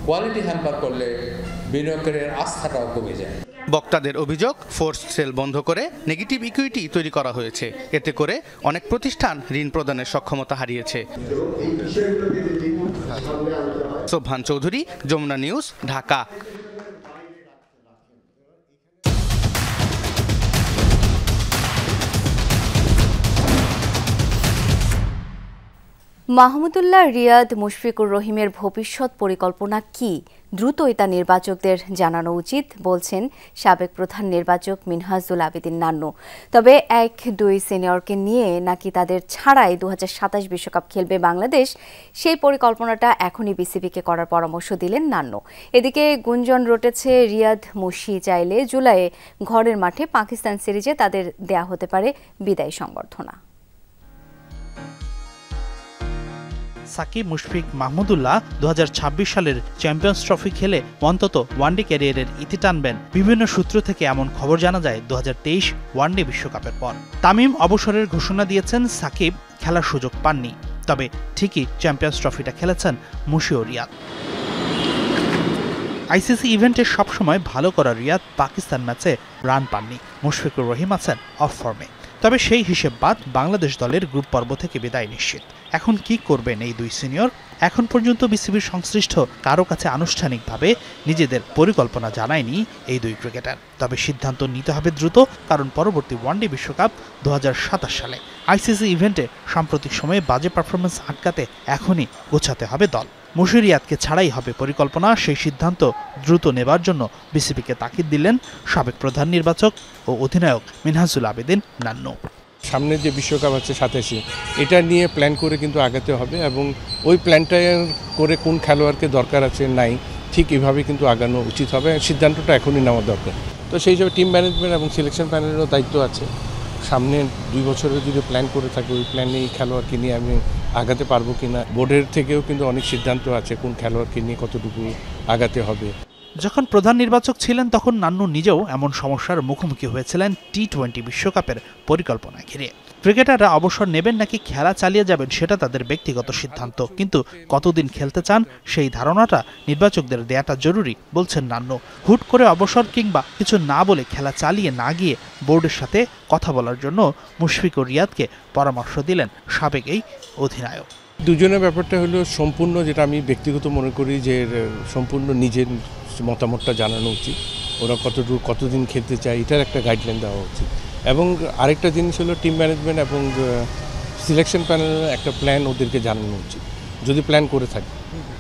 কোয়ালিটি হ্যাম্পার করলে বিনিয়োগকারীর আস্থাটাও কমে যায়। বক্তাদের অভিযোগ ফোর্স সেল বন্ধ করে নেগেটিভ ইকুইটি তৈরি করা হয়েছে, এতে করে অনেক প্রতিষ্ঠান ঋণ প্রদানের সক্ষমতা হারিয়েছে। সোবহান চৌধুরী, যমুনা নিউজ, ঢাকা। মাহমুদুল্লাহ রিয়াদ, মুশফিকুর রহিমের ভবিষ্যৎ পরিকল্পনা কি দ্রুতই তা নির্বাচকদের জানানো উচিত বলছেন সাবেক প্রধান নির্বাচক মিনহাজুল আবেদিন নান্নু। তবে 1-2 সিনিয়রকে নিয়ে নাকি তাদের ছাড়াই 2027 বিশ্বকাপ খেলবে বাংলাদেশ, সেই পরিকল্পনাটা এখনই বিসিবিকে করার পরামর্শ দিলেন নান্নু। এদিকে গুঞ্জন রটেছে রিয়াদ মুশি চাইলে জুলাইয়ে ঘরের মাঠে পাকিস্তান সিরিজে তাদের দেয়া হতে পারে বিদায়ী সংবর্ধনা। সাকিব, মুশফিক, মাহমুদুল্লাহ 2026 সালের চ্যাম্পিয়ন্স ট্রফি খেলে অন্তত ওয়ানডে ক্যারিয়ারের ইতি টানবেন বিভিন্ন সূত্র থেকে এমন খবর জানা যায় 2023 ওয়ানডে বিশ্বকাপের পর। তামিম অবসরের ঘোষণা দিয়েছেন, সাকিব খেলার সুযোগ পাননি, তবে ঠিকই চ্যাম্পিয়ন্স ট্রফিটা খেলেছেন মুশি ও রিয়াদ। আইসিসি ইভেন্টে সবসময় ভালো করা রিয়াদ পাকিস্তান ম্যাচে রান পাননি। মুশফিকুর রহিম আছেন অফ ফর্মে, তবে সেই হিসেব বাদ বাংলাদেশ দলের গ্রুপ পর্ব থেকে বিদায় নিশ্চিত। এখন কি করবেন এই 2 সিনিয়র? এখন পর্যন্ত বিসিবির সংশ্লিষ্ট কারো কাছে আনুষ্ঠানিকভাবে নিজেদের পরিকল্পনা জানায়নি এই 2 ক্রিকেটার। তবে সিদ্ধান্ত নিতে হবে দ্রুত, কারণ পরবর্তী ওয়ানডে বিশ্বকাপ 2027 সালে। আইসিসি ইভেন্টে সাম্প্রতিক সময়ে বাজে পারফরমেন্স আটকাতে এখনই গোছাতে হবে দল। মুশি রিয়াদকে ছাড়াই হবে পরিকল্পনা, সেই সিদ্ধান্ত দ্রুত নেবার জন্য বিসিবিকে তাকিদ দিলেন সাবেক প্রধান নির্বাচক ও অধিনায়ক মিনহাজুল আবেদিন নান্নু। সামনে যে বিশ্বকাপ আছে 27, এটা নিয়ে প্ল্যান করে কিন্তু আগাতে হবে এবং ওই প্ল্যানটা করে কোন খেলোয়াড়কে দরকার আছে নাই ঠিক এভাবে কিন্তু আগানো উচিত হবে। সিদ্ধান্তটা এখনই নেওয়া দরকার। তো সেই হিসাবে টিম ম্যানেজমেন্ট এবং সিলেকশন প্যানেলেরও দায়িত্ব আছে। সামনে 2 বছরের যদি প্ল্যান করে থাকে, ওই প্ল্যানে এই খেলোয়াড়কে নিয়ে আমি আগাতে পারবো কিনা। বোর্ডের থেকেও কিন্তু অনেক সিদ্ধান্ত আছে কোন খেলোয়াড়কে নিয়ে কতটুকু আগাতে হবে। যখন প্রধান নির্বাচক ছিলেন তখন নান্নু নিজেও এমন সমস্যার মুখোমুখি হয়েছিলেন টি-20 বিশ্বকাপের পরিকল্পনা ঘিরে। ক্রিকেটাররা অবসর নেবেন নাকি খেলা চালিয়ে যাবেন সেটা তাদের ব্যক্তিগত সিদ্ধান্ত, কিন্তু কতদিন খেলতে চান সেই ধারণাটা নির্বাচকদের দেয়াটা জরুরি বলছেন নান্নু। হুট করে অবসর কিংবা কিছু না বলে খেলা চালিয়ে না গিয়ে বোর্ডের সাথে কথা বলার জন্য মুশফিক ও রিয়াদকে পরামর্শ দিলেন সাবেক এই অধিনায়ক। দুজনের ব্যাপারটা হলো সম্পূর্ণ, যেটা আমি ব্যক্তিগত মনে করি যে সম্পূর্ণ নিজের মতামতটা জানানো উচিত। ওরা কতদিন খেলতে চায় এটার একটা গাইডলাইন দেওয়া উচিত। এবং আরেকটা জিনিস হলো টিম ম্যানেজমেন্ট এবং সিলেকশন প্যানেলের একটা প্ল্যান ওদেরকে জানানো উচিত, যদি প্ল্যান করে থাকে।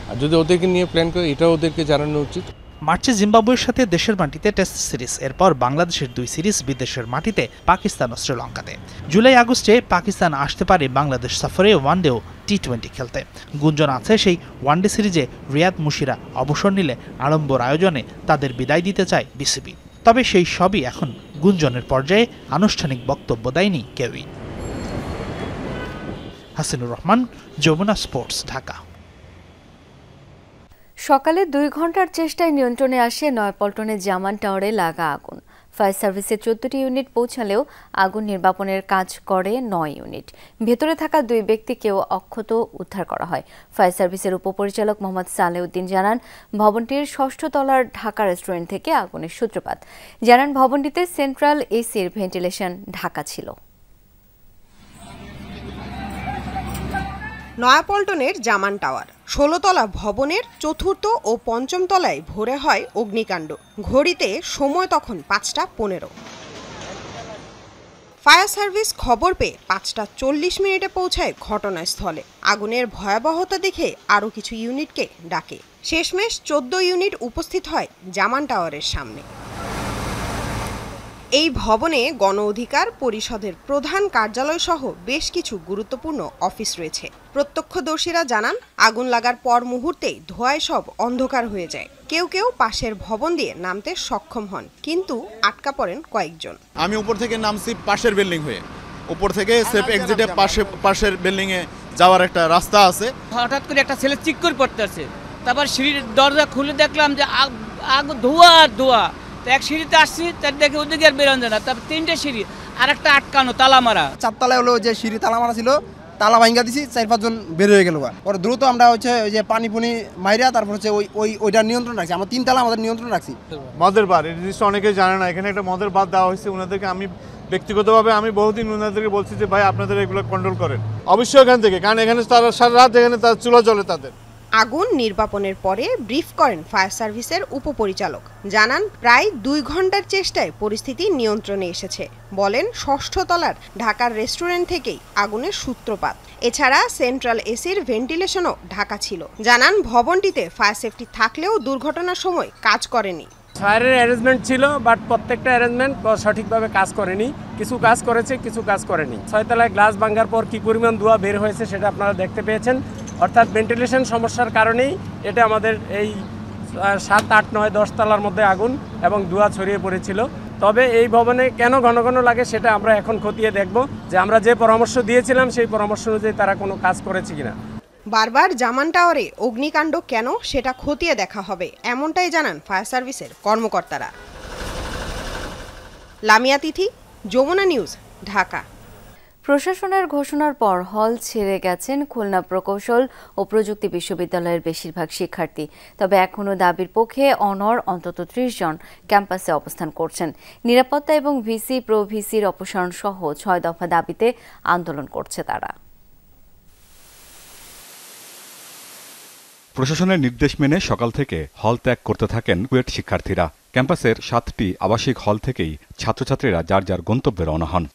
আর যদি ওদেরকে নিয়ে প্ল্যান করে, এটাও ওদেরকে জানানো উচিত। মার্চে জিম্বাবুয়ের সাথে দেশের মাটিতে টেস্ট সিরিজ, এরপর বাংলাদেশের 2 সিরিজ বিদেশের মাটিতে পাকিস্তান ও শ্রীলঙ্কাতে। জুলাই-আগস্টে পাকিস্তান আসতে পারে বাংলাদেশ সফরে ওয়ানডেও টি-20 খেলতে। গুঞ্জন আছে সেই ওয়ানডে সিরিজে রিয়াদ মুশিরা অবসর নিলে আড়ম্বর আয়োজনে তাদের বিদায় দিতে চায় বিসিবি। তবে সেই সবই এখন গুঞ্জনের পর্যায়ে, আনুষ্ঠানিক বক্তব্য দেয়নি কেউই। হাসিনুর রহমান, যমুনা স্পোর্টস, ঢাকা। সকালে 2 ঘন্টার চেষ্টায় নিয়ন্ত্রণে আসে নয়াপল্টনের জামান টাওয়ারে লাগা আগুন। ফায়ার সার্ভিসের 14টি ইউনিট পৌঁছালেও আগুন নির্বাপনের কাজ করে 9 ইউনিট। ভেতরে থাকা 2 ব্যক্তিকেও অক্ষত উদ্ধার করা হয়। ফায়ার সার্ভিসের উপপরিচালক মোহাম্মদ সালেউদ্দিন জানান, ভবনটির 6ষ্ঠ তলার ঢাকা রেস্টুরেন্ট থেকে আগুনের সূত্রপাত। জানান, ভবনটিতে সেন্ট্রাল এসির ভেন্টিলেশন ঢাকা ছিল। নয়াপল্টনের জামান টাওয়ার 16 তলা ভবনের 4র্থ ও 5ম তলায় ভোরে হয় অগ্নিকাণ্ড। ঘড়িতে সময় তখন 5টা 15। ফায়ার সার্ভিস খবর পেয়ে 5টা 40 পৌঁছায় ঘটনাস্থলে। আগুনের ভয়াবহতা দেখে আরও কিছু ইউনিটকে ডাকে। শেষমেশ 14 ইউনিট উপস্থিত হয় জামান টাওয়ারের সামনে। এই ভবনে গণ অধিকার পরিষদের প্রধান কার্যালয় সহ বেশ কিছু গুরুত্বপূর্ণ অফিস রয়েছে। প্রত্যক্ষদর্শীরা জানান, আগুন লাগার পর মুহূর্তেই ধোঁয়ায় সব অন্ধকার হয়ে যায়। কেউ কেউ পাশের ভবন দিয়ে নামতে সক্ষম হন, কিন্তু আটকা পড়েন কয়েকজন। আমি উপর থেকে নামছি পাশের বিল্ডিং হয়ে, উপর থেকে সেফ এক্সিটে পাশের বিল্ডিং এ যাওয়ার একটা রাস্তা আছে। হঠাৎ করে একটা ছেলে চিক করে পড়তে আছে, তারপর সিঁড়ির দরজা খুলে দেখলাম যে ধোঁয়া আর ধোঁয়া। এক সিঁড়িতে আসছি, তার দেখে ওদিকে আর বেরোন যায় না। তারপর 3টে সিঁড়ি, আর একটা আটকানো তালা মারা। 4 তলায় হলো যে সিঁড়ি তালা মারা ছিল, তালা ভাঙ্গা দিছি, 4-5 জন বের হয়ে গেল। পরে দ্রুত আমরা হচ্ছে ওই যে পানি মাইরা তারপর হচ্ছে ওইটা নিয়ন্ত্রণ রাখছি। আমরা 3 তালা আমাদের নিয়ন্ত্রণ রাখছি। মদের বার এই জিনিসটা অনেকেই জানে না, এখানে একটা মদের বার দেওয়া হয়েছে ওনাদেরকে। আমি ব্যক্তিগতভাবে আমি বহুদিন ওনাদেরকে বলছি যে ভাই আপনাদের এগুলো কন্ট্রোল করেন অবশ্যই এখান থেকে, কারণ এখানে তারা সারা রাত এখানে তার চুলা জ্বলে তাদের। আগুন নির্বাপনের পরে ব্রিফ করেন ফায়ার সার্ভিসের উপপরিচালক। জানান প্রায় 2 ঘন্টার চেষ্টায় পরিস্থিতি নিয়ন্ত্রণে এসেছে। বলেন 6ষ্ঠ তলার ঢাকার রেস্টুরেন্ট থেকেই আগুনের সূত্রপাত। এছাড়া সেন্ট্রাল এসির ভেন্টিলেশনও ঢাকা ছিল। জানান ভবনটিতে ফায়ার সেফটি থাকলেও দুর্ঘটনার সময় কাজ করেনি। ফায়ারের অ্যারেঞ্জমেন্ট ছিল, বাট প্রত্যেকটা অ্যারেঞ্জমেন্ট সঠিকভাবে কাজ করেনি। কিছু কাজ করেছে, কিছু কাজ করেনি। 6 তলায় গ্লাস ভাঙার পর কি পরিমাণ ধোঁয়া বের হয়েছে সেটা আপনারা দেখতে পেয়েছেন। অর্থাৎ ভেন্টিলেশন সমস্যার কারণেই এটা আমাদের এই 7, 8, 9, 10 তলার মধ্যে আগুন এবং ধোঁয়া ছড়িয়ে পড়েছিল। তবে এই ভবনে কেন ঘন ঘন লাগে সেটা আমরা এখন খতিয়ে দেখব, যে আমরা যে পরামর্শ দিয়েছিলাম সেই পরামর্শ অনুযায়ী তারা কোনো কাজ করেছে কিনা। বারবার জামান টাওয়ারে অগ্নিকাণ্ড কেন সেটা খতিয়ে দেখা হবে, এমনটাই জানান ফায়ার সার্ভিসের কর্মকর্তারা। লামিয়া তিথি, যমুনা নিউজ, ঢাকা। প্রশাসনের ঘোষণার পর হল ছেড়ে গেছেন খুলনা প্রকৌশল ও প্রযুক্তি বিশ্ববিদ্যালয়ের বেশিরভাগ শিক্ষার্থী। তবে এখনও দাবির পক্ষে অনড় অন্তত 30 জন ক্যাম্পাসে অবস্থান করছেন। নিরাপত্তা এবং ভিসি প্রো ভিসির অপসারণ সহ 6 দফা দাবিতে আন্দোলন করছে তারা। প্রশাসনের নির্দেশ মেনে সকাল থেকে হল ত্যাগ করতে থাকেন কুয়েট শিক্ষার্থীরা। ক্যাম্পাসের 7টি আবাসিক হল থেকেই ছাত্রছাত্রীরা যার যার গন্তব্যে রওনা হন।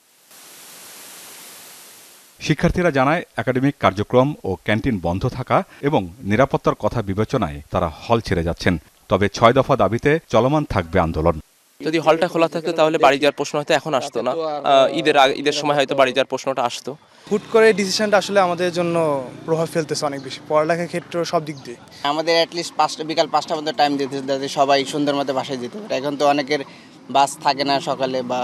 শিক্ষার্থীরা জানায় একাডেমিক কার্যক্রম ও ক্যান্টিন বন্ধ থাকা এবং নিরাপত্তার কথা বিবেচনায় তারা হল ছেড়ে যাচ্ছেন। তবে 6 দফা দাবিতে চলমান থাকবে আন্দোলন। যদি হলটা খোলা থাকতো তাহলে বাড়ি যাওয়ার প্রশ্ন হয়তো এখন আসতো না। ঈদের সময় হয়তো বাড়ি যাওয়ার প্রশ্নটা আসতো। হুট করে ডিসিশনটা আসলে আমাদের জন্য প্রভাব ফেলতেছে অনেক বেশি, পড়ালেখার ক্ষেত্রে সব দিক দিয়ে। আমাদের অ্যাটলিস্ট বিকাল 5টা পর্যন্ত টাইম দিতে, যাতে সবাই সুন্দর মতো বাসায় যেতে পারে। এখন তো অনেকের বাস থাকে না সকালে, বা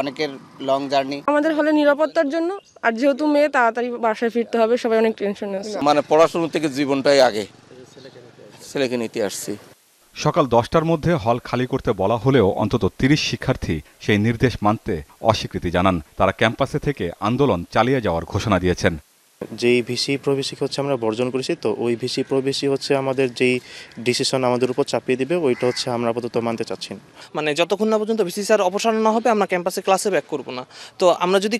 অনেকের লং জার্নি। আমাদের হলে নিরাপত্তার জন্য, আর যেহেতু মেয়ে তাড়াতাড়ি বাসায় ফিরতে হবে, সবাই অনেক টেনশনে আছে। মানে পড়াশোনা থেকে জীবনটাই আগে, ছেলেকে নিতে আসছি। সকাল 10টার মধ্যে হল খালি করতে বলা হলেও অন্তত 30 শিক্ষার্থী সেই নির্দেশ মানতে অস্বীকৃতি জানান। তারা ক্যাম্পাসে থেকে আন্দোলন চালিয়ে যাওয়ার ঘোষণা দিয়েছেন। যেই ভিসি প্রবেশিক হচ্ছে আমরা বর্জন করেছি, তো ওই ভিসি প্রবেশি হচ্ছে আমাদের যেই ডিসিশন আমাদের উপর চাপিয়ে দিবে, ওইটা হচ্ছে আমরা আপাতত মানতে চাচ্ছি না। মানে যতক্ষণ না পর্যন্ত ভিসি স্যার অপসারণ না হবে আমরা ক্যাম্পাসে ক্লাসে ব্যাক করব না। তো আমরা যদি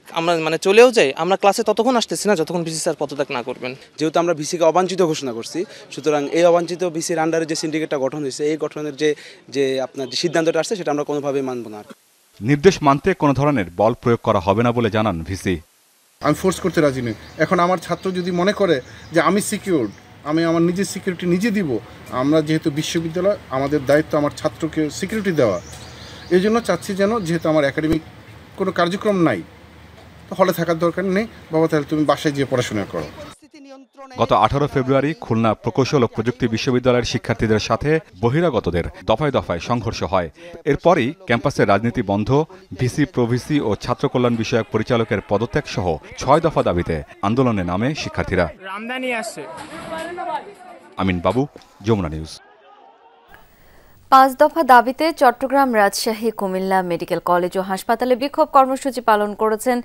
চলেও যাই, আমরা ক্লাসে ততক্ষণ আসতেছি না যতক্ষণ ভিসি স্যার পদত্যাগ না করবেন। যেহেতু আমরা ভিসিকে অবাঞ্ছিত ঘোষণা করছি, সুতরাং এই অবাঞ্ছিত ভিসির আন্ডারে যে সিন্ডিকেটটা গঠন হয়েছে, এই গঠনের যে আপনার যে সিদ্ধান্তটা আসছে সেটা আমরা কোনোভাবেই মানব না। নির্দেশ মানতে কোনো ধরনের বল প্রয়োগ করা হবে না বলে জানান ভিসি। আমি ফোর্স করতে রাজি নই। এখন আমার ছাত্র যদি মনে করে যে আমি সিকিউরড, আমি আমার নিজের সিকিউরিটি নিজে দিব, আমরা যেহেতু বিশ্ববিদ্যালয়, আমাদের দায়িত্ব আমার ছাত্রকে সিকিউরিটি দেওয়া। এই জন্য চাচ্ছি যেহেতু আমার একাডেমিক কোনো কার্যক্রম নাই, তো হলে থাকার দরকার নেই, বাবা তাহলে তুমি বাসায় গিয়ে পড়াশোনা করো। গত 18 ফেব্রুয়ারি খুলনা প্রকৌশল ও প্রযুক্তি বিশ্ববিদ্যালয়ের শিক্ষার্থীদের সাথে বহিরাগতদের দফায় দফায় সংঘর্ষ হয়। এরপরই ক্যাম্পাসের রাজনীতি বন্ধ, ভিসি প্রভিসি ও ছাত্র কল্যাণ বিষয়ক পরিচালকের পদত্যাগ সহ 6 দফা দাবিতে আন্দোলনে নামে শিক্ষার্থীরা। আমিন বাবু, যমুনা নিউজ। 5 দফা দাবিতে চট্টগ্রাম, রাজশাহী, কুমিল্লা মেডিকেল কলেজ ও হাসপাতালে বিক্ষোভ কর্মসূচি পালন করেছেন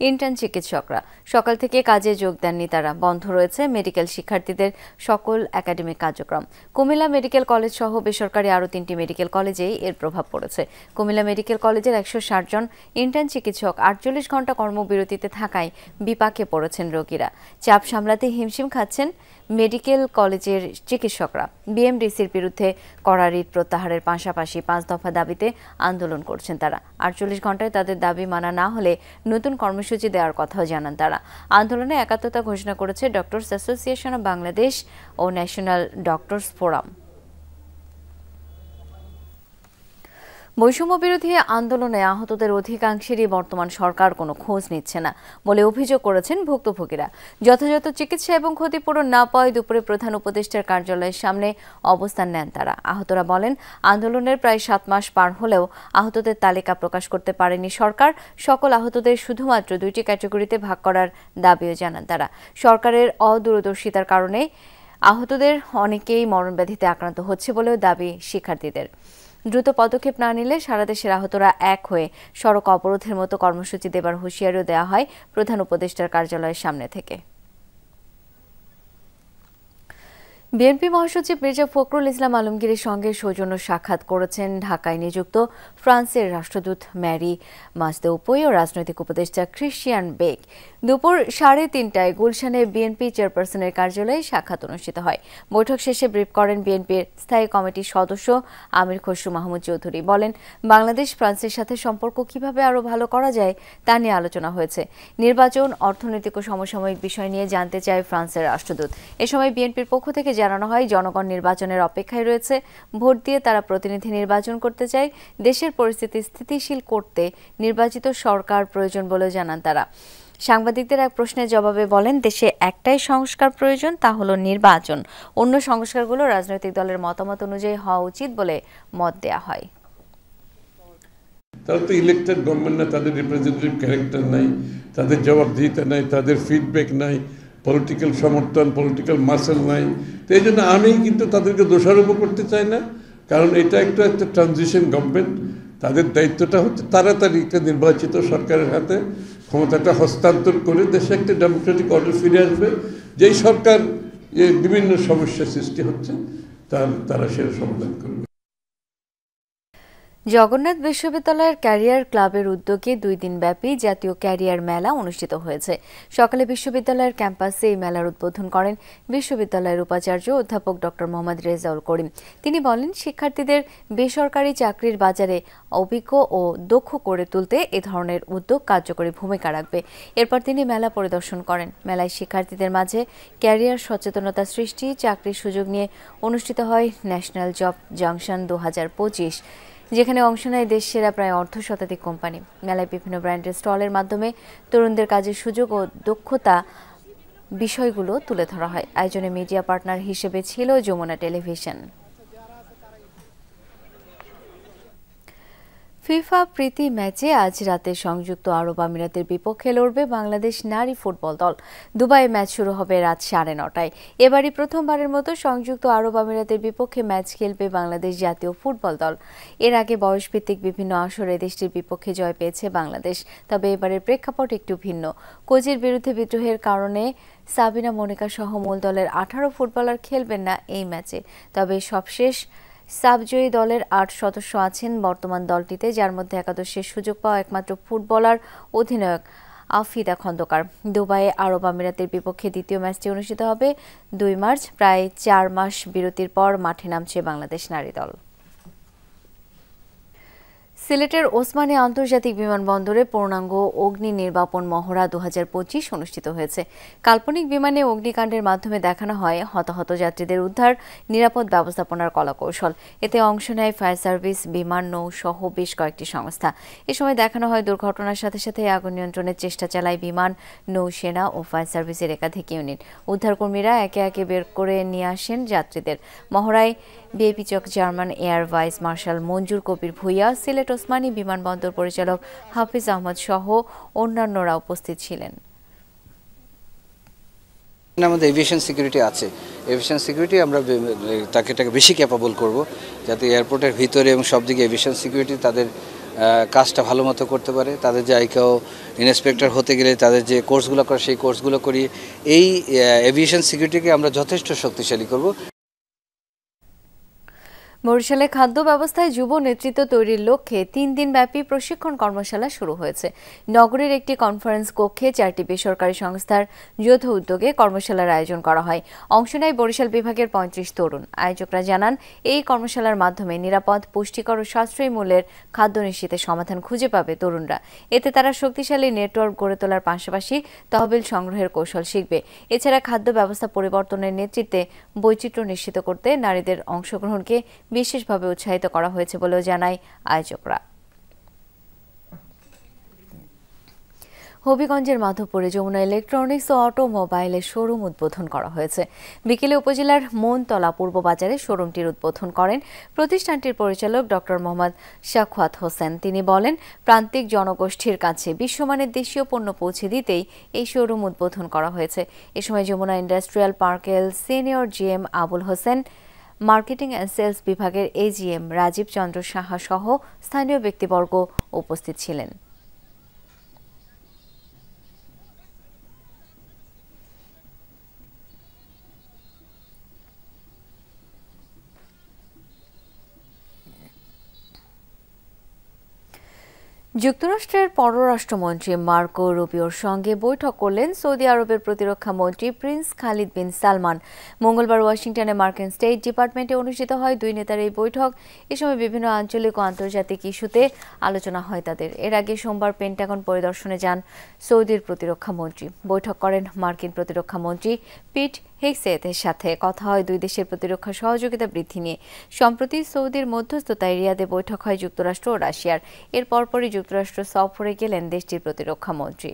ইন্টার্ন চিকিৎসকরা। সকাল থেকে কাজে যোগ দেননি তারা। বন্ধ রয়েছে মেডিকেল শিক্ষার্থীদের সকল একাডেমিক কার্যক্রম। কুমিল্লা মেডিকেল কলেজ সহ বেসরকারি আরও 3টি মেডিকেল কলেজেই এর প্রভাব পড়েছে। কুমিল্লা মেডিকেল কলেজের 160 জন ইন্টার্ন চিকিৎসক 48 ঘণ্টা কর্মবিরতিতে থাকায় বিপাকে পড়েছেন রোগীরা। চাপ সামলাতে হিমশিম খাচ্ছেন মেডিকেল কলেজের চিকিৎসকরা। বিএমডিসির বিরুদ্ধে কড়া রিট প্রত্যাহারের পাশাপাশি 5 দফা দাবিতে আন্দোলন করছেন তারা। 48 ঘণ্টায় তাদের দাবি মানা না হলে নতুন কর্মসূচি দেওয়ার কথাও জানান তারা। আন্দোলনে একাত্মতা ঘোষণা করেছে ডক্টরস অ্যাসোসিয়েশন অব বাংলাদেশ ও ন্যাশনাল ডক্টরস ফোরাম। বৈষম্য বিরোধী আন্দোলনে আহতদের অধিকাংশেরই বর্তমান সরকার কোনো খোঁজ নিচ্ছে না বলে অভিযোগ করেছেন ভুক্তভোগীরা। যথাযথ চিকিৎসা এবং ক্ষতিপূরণ না পাওয়ায় দুপুরে প্রধান উপদেষ্টার কার্যালয়ের সামনে অবস্থান নেন তারা। আহতরা বলেন, আন্দোলনের প্রায় 7 মাস পার হলেও আহতদের তালিকা প্রকাশ করতে পারেনি সরকার। সকল আহতদের শুধুমাত্র 2টি ক্যাটাগরিতে ভাগ করার দাবিও জানান তারা। সরকারের অদূরদর্শিতার কারণে আহতদের অনেকেই মরণব্যাধিতে আক্রান্ত হচ্ছে বলেও দাবি শিক্ষার্থীদের। দ্রুত পদক্ষেপ না নিলে সারা দেশের আহতরা এক হয়ে সড়ক অবরোধের মতো কর্মসূচি দেবার হুঁশিয়ারিও দেওয়া হয় প্রধান উপদেষ্টার কার্যালয়ের সামনে থেকে। বিএনপি মহাসচিব মির্জা ফখরুল ইসলাম আলমগীরের সঙ্গে সৌজন্য সাক্ষাৎ করেছেন ঢাকায় নিযুক্ত ফ্রান্সের রাষ্ট্রদূত ম্যারি মাসদেউপোই ও রাজনৈতিক উপদেষ্টা ক্রিশ্চিয়ান বেক। দুপুর 3:30টায় গুলশানে বিএনপি চেয়ারপারসনের কার্যালয়ে সাক্ষাৎ অনুষ্ঠিত হয়। বৈঠক শেষে ব্রিফ করেন বিএনপির স্থায়ী কমিটির সদস্য আমির খসরু মাহমুদ চৌধুরী। বলেন, বাংলাদেশ ফ্রান্সের সাথে সম্পর্ক কিভাবে আরও ভালো করা যায় তা নিয়ে আলোচনা হয়েছে। নির্বাচন, অর্থনৈতিক ও সমসাময়িক বিষয় নিয়ে জানতে চায় ফ্রান্সের রাষ্ট্রদূত। এ সময় বিএনপির পক্ষ থেকে জানানো হয়, জনগণ নির্বাচনের অপেক্ষায় রয়েছে। ভোট দিয়ে তারা প্রতিনিধি নির্বাচন করতে চায়। দেশের পরিস্থিতি স্থিতিশীল করতে নির্বাচিত সরকার প্রয়োজন বলে জানান তারা। সাংবাদিকদের এক প্রশ্নের জবাবে বলেন, দেশে একটাই সংস্কার প্রয়োজন, তা হলো নির্বাচন। অন্য সংস্কারগুলো রাজনৈতিক দলের মতামত অনুযায়ী হওয়া উচিত বলে মত দেয়া হয়। তারা তো ইলেক্টেড গভর্নমেন্ট না, তাদের রিপ্রেজেন্টেটিভ ক্যারেক্টার নাই, তাদের জবাবদিহিতা নাই, তাদের ফিডব্যাক নাই, পলিটিক্যাল সমর্থন, পলিটিক্যাল মাসেল নাই। তো এই জন্য আমি কিন্তু তাদেরকে দোষারোপ করতে চাই না, কারণ এটা একটা ট্রানজিশন গভর্নমেন্ট। তাদের দায়িত্বটা হচ্ছে তাড়াতাড়ি একটা নির্বাচিত সরকারের হাতে ক্ষমতাটা হস্তান্তর করে দেশে একটা ডেমোক্রেটিক অর্ডার ফিরে আসবে। যেই সরকার বিভিন্ন সমস্যা সৃষ্টি হচ্ছে তারা সেটা সমাধান করবে। জগন্নাথ বিশ্ববিদ্যালয়ের ক্যারিয়ার ক্লাবের উদ্যোগে 2 দিনব্যাপী জাতীয় ক্যারিয়ার মেলা অনুষ্ঠিত হয়েছে। সকালে বিশ্ববিদ্যালয়ের ক্যাম্পাসে এই মেলার উদ্বোধন করেন বিশ্ববিদ্যালয়ের উপাচার্য অধ্যাপক ডক্টর মোহাম্মদ রেজাউল করিম। তিনি বলেন, শিক্ষার্থীদের বেসরকারি চাকরির বাজারে অভিজ্ঞ ও দক্ষ করে তুলতে এ ধরনের উদ্যোগ কার্যকরী ভূমিকা রাখবে। এরপর তিনি মেলা পরিদর্শন করেন। মেলায় শিক্ষার্থীদের মাঝে ক্যারিয়ার সচেতনতা সৃষ্টি, চাকরির সুযোগ নিয়ে অনুষ্ঠিত হয় ন্যাশনাল জব জাংশন 2025, যেখানে অংশ নেয় দেশ সেরা প্রায় অর্ধশতাধিক কোম্পানি। মেলায় বিভিন্ন ব্র্যান্ডের স্টলের মাধ্যমে তরুণদের কাজের সুযোগ ও দক্ষতা বিষয়গুলো তুলে ধরা হয়। আয়োজনে মিডিয়া পার্টনার হিসেবে ছিল যমুনা টেলিভিশন। ফিফা প্রীতি ম্যাচে আজ রাতে সংযুক্ত আরব আমিরাতের বিপক্ষে লড়বে বাংলাদেশ নারী ফুটবল দল। দুবাইয়ে ম্যাচ শুরু হবে রাত 9:30টায়। এবারই প্রথমবারের মতো সংযুক্ত আরব আমিরাতের বিপক্ষে ম্যাচ খেলবে বাংলাদেশ জাতীয় ফুটবল দল। এর আগে বয়সভিত্তিক বিভিন্ন আসরে দেশটির বিপক্ষে জয় পেয়েছে বাংলাদেশ। তবে এবারের প্রেক্ষাপট একটু ভিন্ন। কোচের বিরুদ্ধে বিদ্রোহের কারণে সাবিনা মনিকা সহ মূল দলের 18 ফুটবলার খেলবেন না এই ম্যাচে। তবে সবশেষ সাবজয়ী দলের 8 সদস্য আছেন বর্তমান দলটিতে, যার মধ্যে একাদশের সুযোগ পাওয়া একমাত্র ফুটবলার অধিনায়ক আফিদা খন্দকার। দুবাইয়ে আরব আমিরাতের বিপক্ষে দ্বিতীয় ম্যাচটি অনুষ্ঠিত হবে 2 মার্চ। প্রায় 4 মাস বিরতির পর মাঠে নামছে বাংলাদেশ নারী দল। সিলেটের ওসমানী আন্তর্জাতিক বিমানবন্দরে পূর্ণাঙ্গ অগ্নি নির্বাপন মহড়া 2025 অনুষ্ঠিত হয়েছে। কাল্পনিক বিমানে অগ্নিকাণ্ডের মাধ্যমে দেখানো হয় হতাহত যাত্রীদের উদ্ধার, নিরাপদ ব্যবস্থাপনার কলাকৌশল। এতে অংশ নেয় ফায়ার সার্ভিস, বিমান, নৌ সহ বেশ কয়েকটি সংস্থা। এ সময় দেখানো হয় দুর্ঘটনার সাথে সাথে আগুন নিয়ন্ত্রণের চেষ্টা চালায় বিমান, নৌসেনা ও ফায়ার সার্ভিসের একাধিক ইউনিট। উদ্ধারকর্মীরা একে একে বের করে নিয়ে আসেন যাত্রীদের। মহড়ায় বিএপি চক জার্মান এয়ার ভাইস মার্শাল মঞ্জুর কবির ভুইয়া, সিলেট ওসমানী বিমানবন্দর পরিচালক হাফিজ আহমদ সহ অন্যান্যরা উপস্থিত ছিলেন। আমাদের এভিয়েশন সিকিউরিটি আছে। এভিয়েশন সিকিউরিটি আমরা তাকে বেশি ক্যাপাবল করব, যাতে এয়ারপোর্টের ভিতরে এবং সব দিকে এভিয়েশন সিকিউরিটি তাদের কাজটা ভালো মতো করতে পারে। তাদের যে আইকাও ইন্সপেক্টর হতে গেলে তাদের যে কোর্সগুলো করে সেই কোর্সগুলো করিয়ে এই এভিয়েশন সিকিউরিটিকে আমরা যথেষ্ট শক্তিশালী করব। বরিশালে খাদ্য ব্যবস্থায় যুব নেতৃত্ব তৈরির লক্ষ্যে 3 দিনব্যাপী প্রশিক্ষণ কর্মশালা শুরু হয়েছে। নগরীর একটি কনফারেন্স কক্ষে 4টি বেসরকারি সংস্থার যৌথ উদ্যোগে কর্মশালার আয়োজন করা হয়। অংশ নেয় বরিশাল বিভাগের 35 তরুণ। আয়োজকরা জানান, এই কর্মশালার মাধ্যমে নিরাপদ, পুষ্টিকর ও সাশ্রয়ী মূল্যের খাদ্য নিশ্চিতের সমাধান খুঁজে পাবে তরুণরা। এতে তারা শক্তিশালী নেটওয়ার্ক গড়ে তোলার পাশাপাশি তহবিল সংগ্রহের কৌশল শিখবে। এছাড়া খাদ্য ব্যবস্থা পরিবর্তনের নেতৃত্বে বৈচিত্র্য নিশ্চিত করতে নারীদের অংশগ্রহণকে বিশেষভাবে উৎসাহিত করা হয়েছে বলেও জানায় আয়োজকরা। হবিগঞ্জের মাধবপুরে যমুনা ইলেকট্রনিক্স ও অটোমোবাইলের শোরুম উদ্বোধন করা হয়েছে। বিকেলে উপজেলার মনতলা পূর্ব বাজারে শোরুমটির উদ্বোধন করেন প্রতিষ্ঠানটির পরিচালক ডক্টর মোহাম্মদ শাখওয়াত হোসেন। তিনি বলেন, প্রান্তিক জনগোষ্ঠীর কাছে বিশ্বমানের দেশীয় পণ্য পৌঁছে দিতেই এই শোরুম উদ্বোধন করা হয়েছে। এ সময় যমুনা ইন্ডাস্ট্রিয়াল পার্কের senior GM Abul Hossain, marketing and sales বিভাগের এজিএম রাজীব চন্দ্র সাহা সহ স্থানীয় ব্যক্তিবর্গ উপস্থিত ছিলেন। যুক্তরাষ্ট্রের পররাষ্ট্রমন্ত্রী মার্কো রুবিওর সঙ্গে বৈঠক করলেন সৌদি আরবের প্রতিরক্ষা মন্ত্রী প্রিন্স খালিদ বিন সালমান। মঙ্গলবার ওয়াশিংটনে মার্কিন স্টেট ডিপার্টমেন্টে অনুষ্ঠিত হয় দুই নেতার এই বৈঠক। এ সময় বিভিন্ন আঞ্চলিক ও আন্তর্জাতিক ইস্যুতে আলোচনা হয় তাদের। এর আগে সোমবার পেন্টাগন পরিদর্শনে যান সৌদির প্রতিরক্ষা মন্ত্রী। বৈঠক করেন মার্কিন প্রতিরক্ষা মন্ত্রী পিট হেগসেথের সাথে। কথা হয় দুই দেশের প্রতিরক্ষা সহযোগিতা বৃদ্ধি নিয়ে। সম্প্রতি সৌদির মধ্যস্থতায় রিয়াদে বৈঠক হয় যুক্তরাষ্ট্র ও রাশিয়ার। এর পরপরই যুক্তরাষ্ট্র সফরে গেলেন দেশটির প্রতিরক্ষা মন্ত্রী।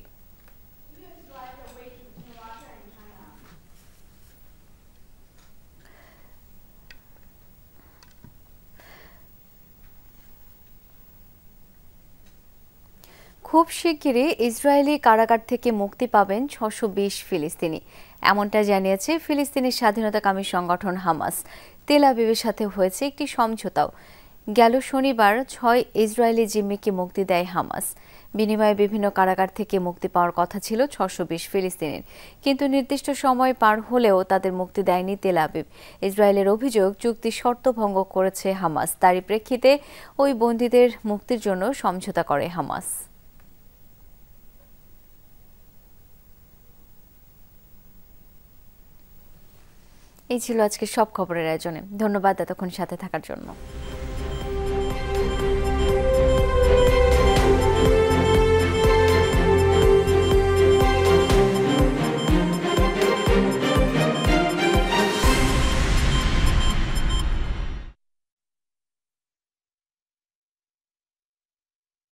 খুব শিগগিরই ইসরায়েলি কারাগার থেকে মুক্তি পাবেন ৬২০ ফিলিস্তিনি, এমনটা জানিয়েছে ফিলিস্তিনি স্বাধীনতাকামী সংগঠন হামাস। তেল আবিবের সাথে হয়েছে একটি সমঝোতাও। গেল শনিবার ৬ ইসরায়েলি জিম্মিকে মুক্তি দেয় হামাস। বিনিময়ে বিভিন্ন কারাগার থেকে মুক্তি পাওয়ার কথা ছিল ৬২০ ফিলিস্তিনির, কিন্তু নির্দিষ্ট সময় পার হলেও তাদের মুক্তি দেয়নি তেল আবিব। ইসরায়েলের অভিযোগ চুক্তি শর্ত ভঙ্গ করেছে হামাস। তারই প্রেক্ষিতে ওই বন্দীদের মুক্তির জন্য সমঝোতা করে হামাস। এই ছিল আজকে সব খবরের আয়োজনে। ধন্যবাদ এতক্ষণ সাথে থাকার জন্য।